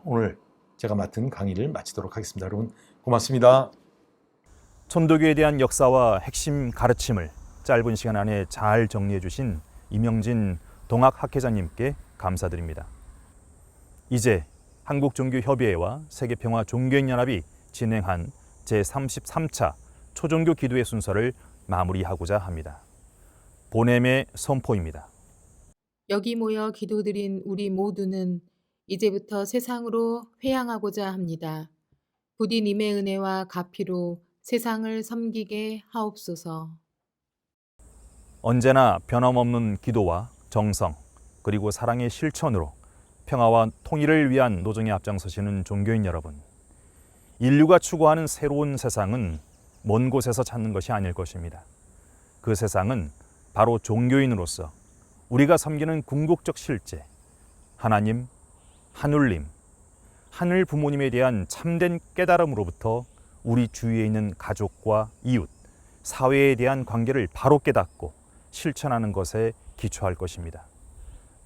오늘 제가 맡은 강의를 마치도록 하겠습니다. 여러분 고맙습니다. 천도교에 대한 역사와 핵심 가르침을 짧은 시간 안에 잘 정리해 주신 임형진 동학 학회장님께 감사드립니다. 이제 한국종교협의회와 세계평화종교인연합이 진행한 제33차 초종교 기도회 순서를 마무리하고자 합니다. 보냄의 선포입니다. 여기 모여 기도드린 우리 모두는 이제부터 세상으로 회향하고자 합니다. 부디 님의 은혜와 가피로 세상을 섬기게 하옵소서. 언제나 변함없는 기도와 정성 그리고 사랑의 실천으로 평화와 통일을 위한 노정에 앞장서시는 종교인 여러분, 인류가 추구하는 새로운 세상은 먼 곳에서 찾는 것이 아닐 것입니다. 그 세상은 바로 종교인으로서 우리가 섬기는 궁극적 실제, 하나님, 하늘님, 하늘 부모님에 대한 참된 깨달음으로부터 우리 주위에 있는 가족과 이웃, 사회에 대한 관계를 바로 깨닫고 실천하는 것에 기초할 것입니다.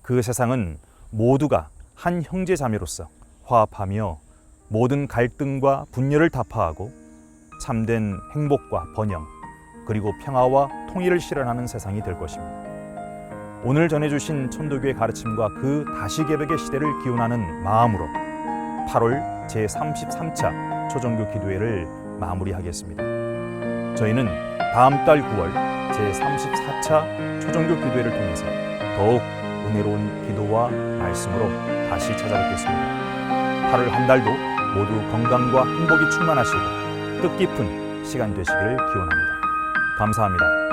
그 세상은 모두가 한 형제 자매로서 화합하며 모든 갈등과 분열을 타파하고 참된 행복과 번영 그리고 평화와 통일을 실현하는 세상이 될 것입니다. 오늘 전해주신 천도교의 가르침과 그 다시개벽의 시대를 기원하는 마음으로 8월 제33차 초종교 기도회를 마무리하겠습니다. 저희는 다음 달 9월 제34차 초종교 기도회를 통해서 더욱 은혜로운 기도와 말씀으로 다시 찾아뵙겠습니다. 8월 한 달도 모두 건강과 행복이 충만하시고 뜻깊은 시간 되시기를 기원합니다. 감사합니다.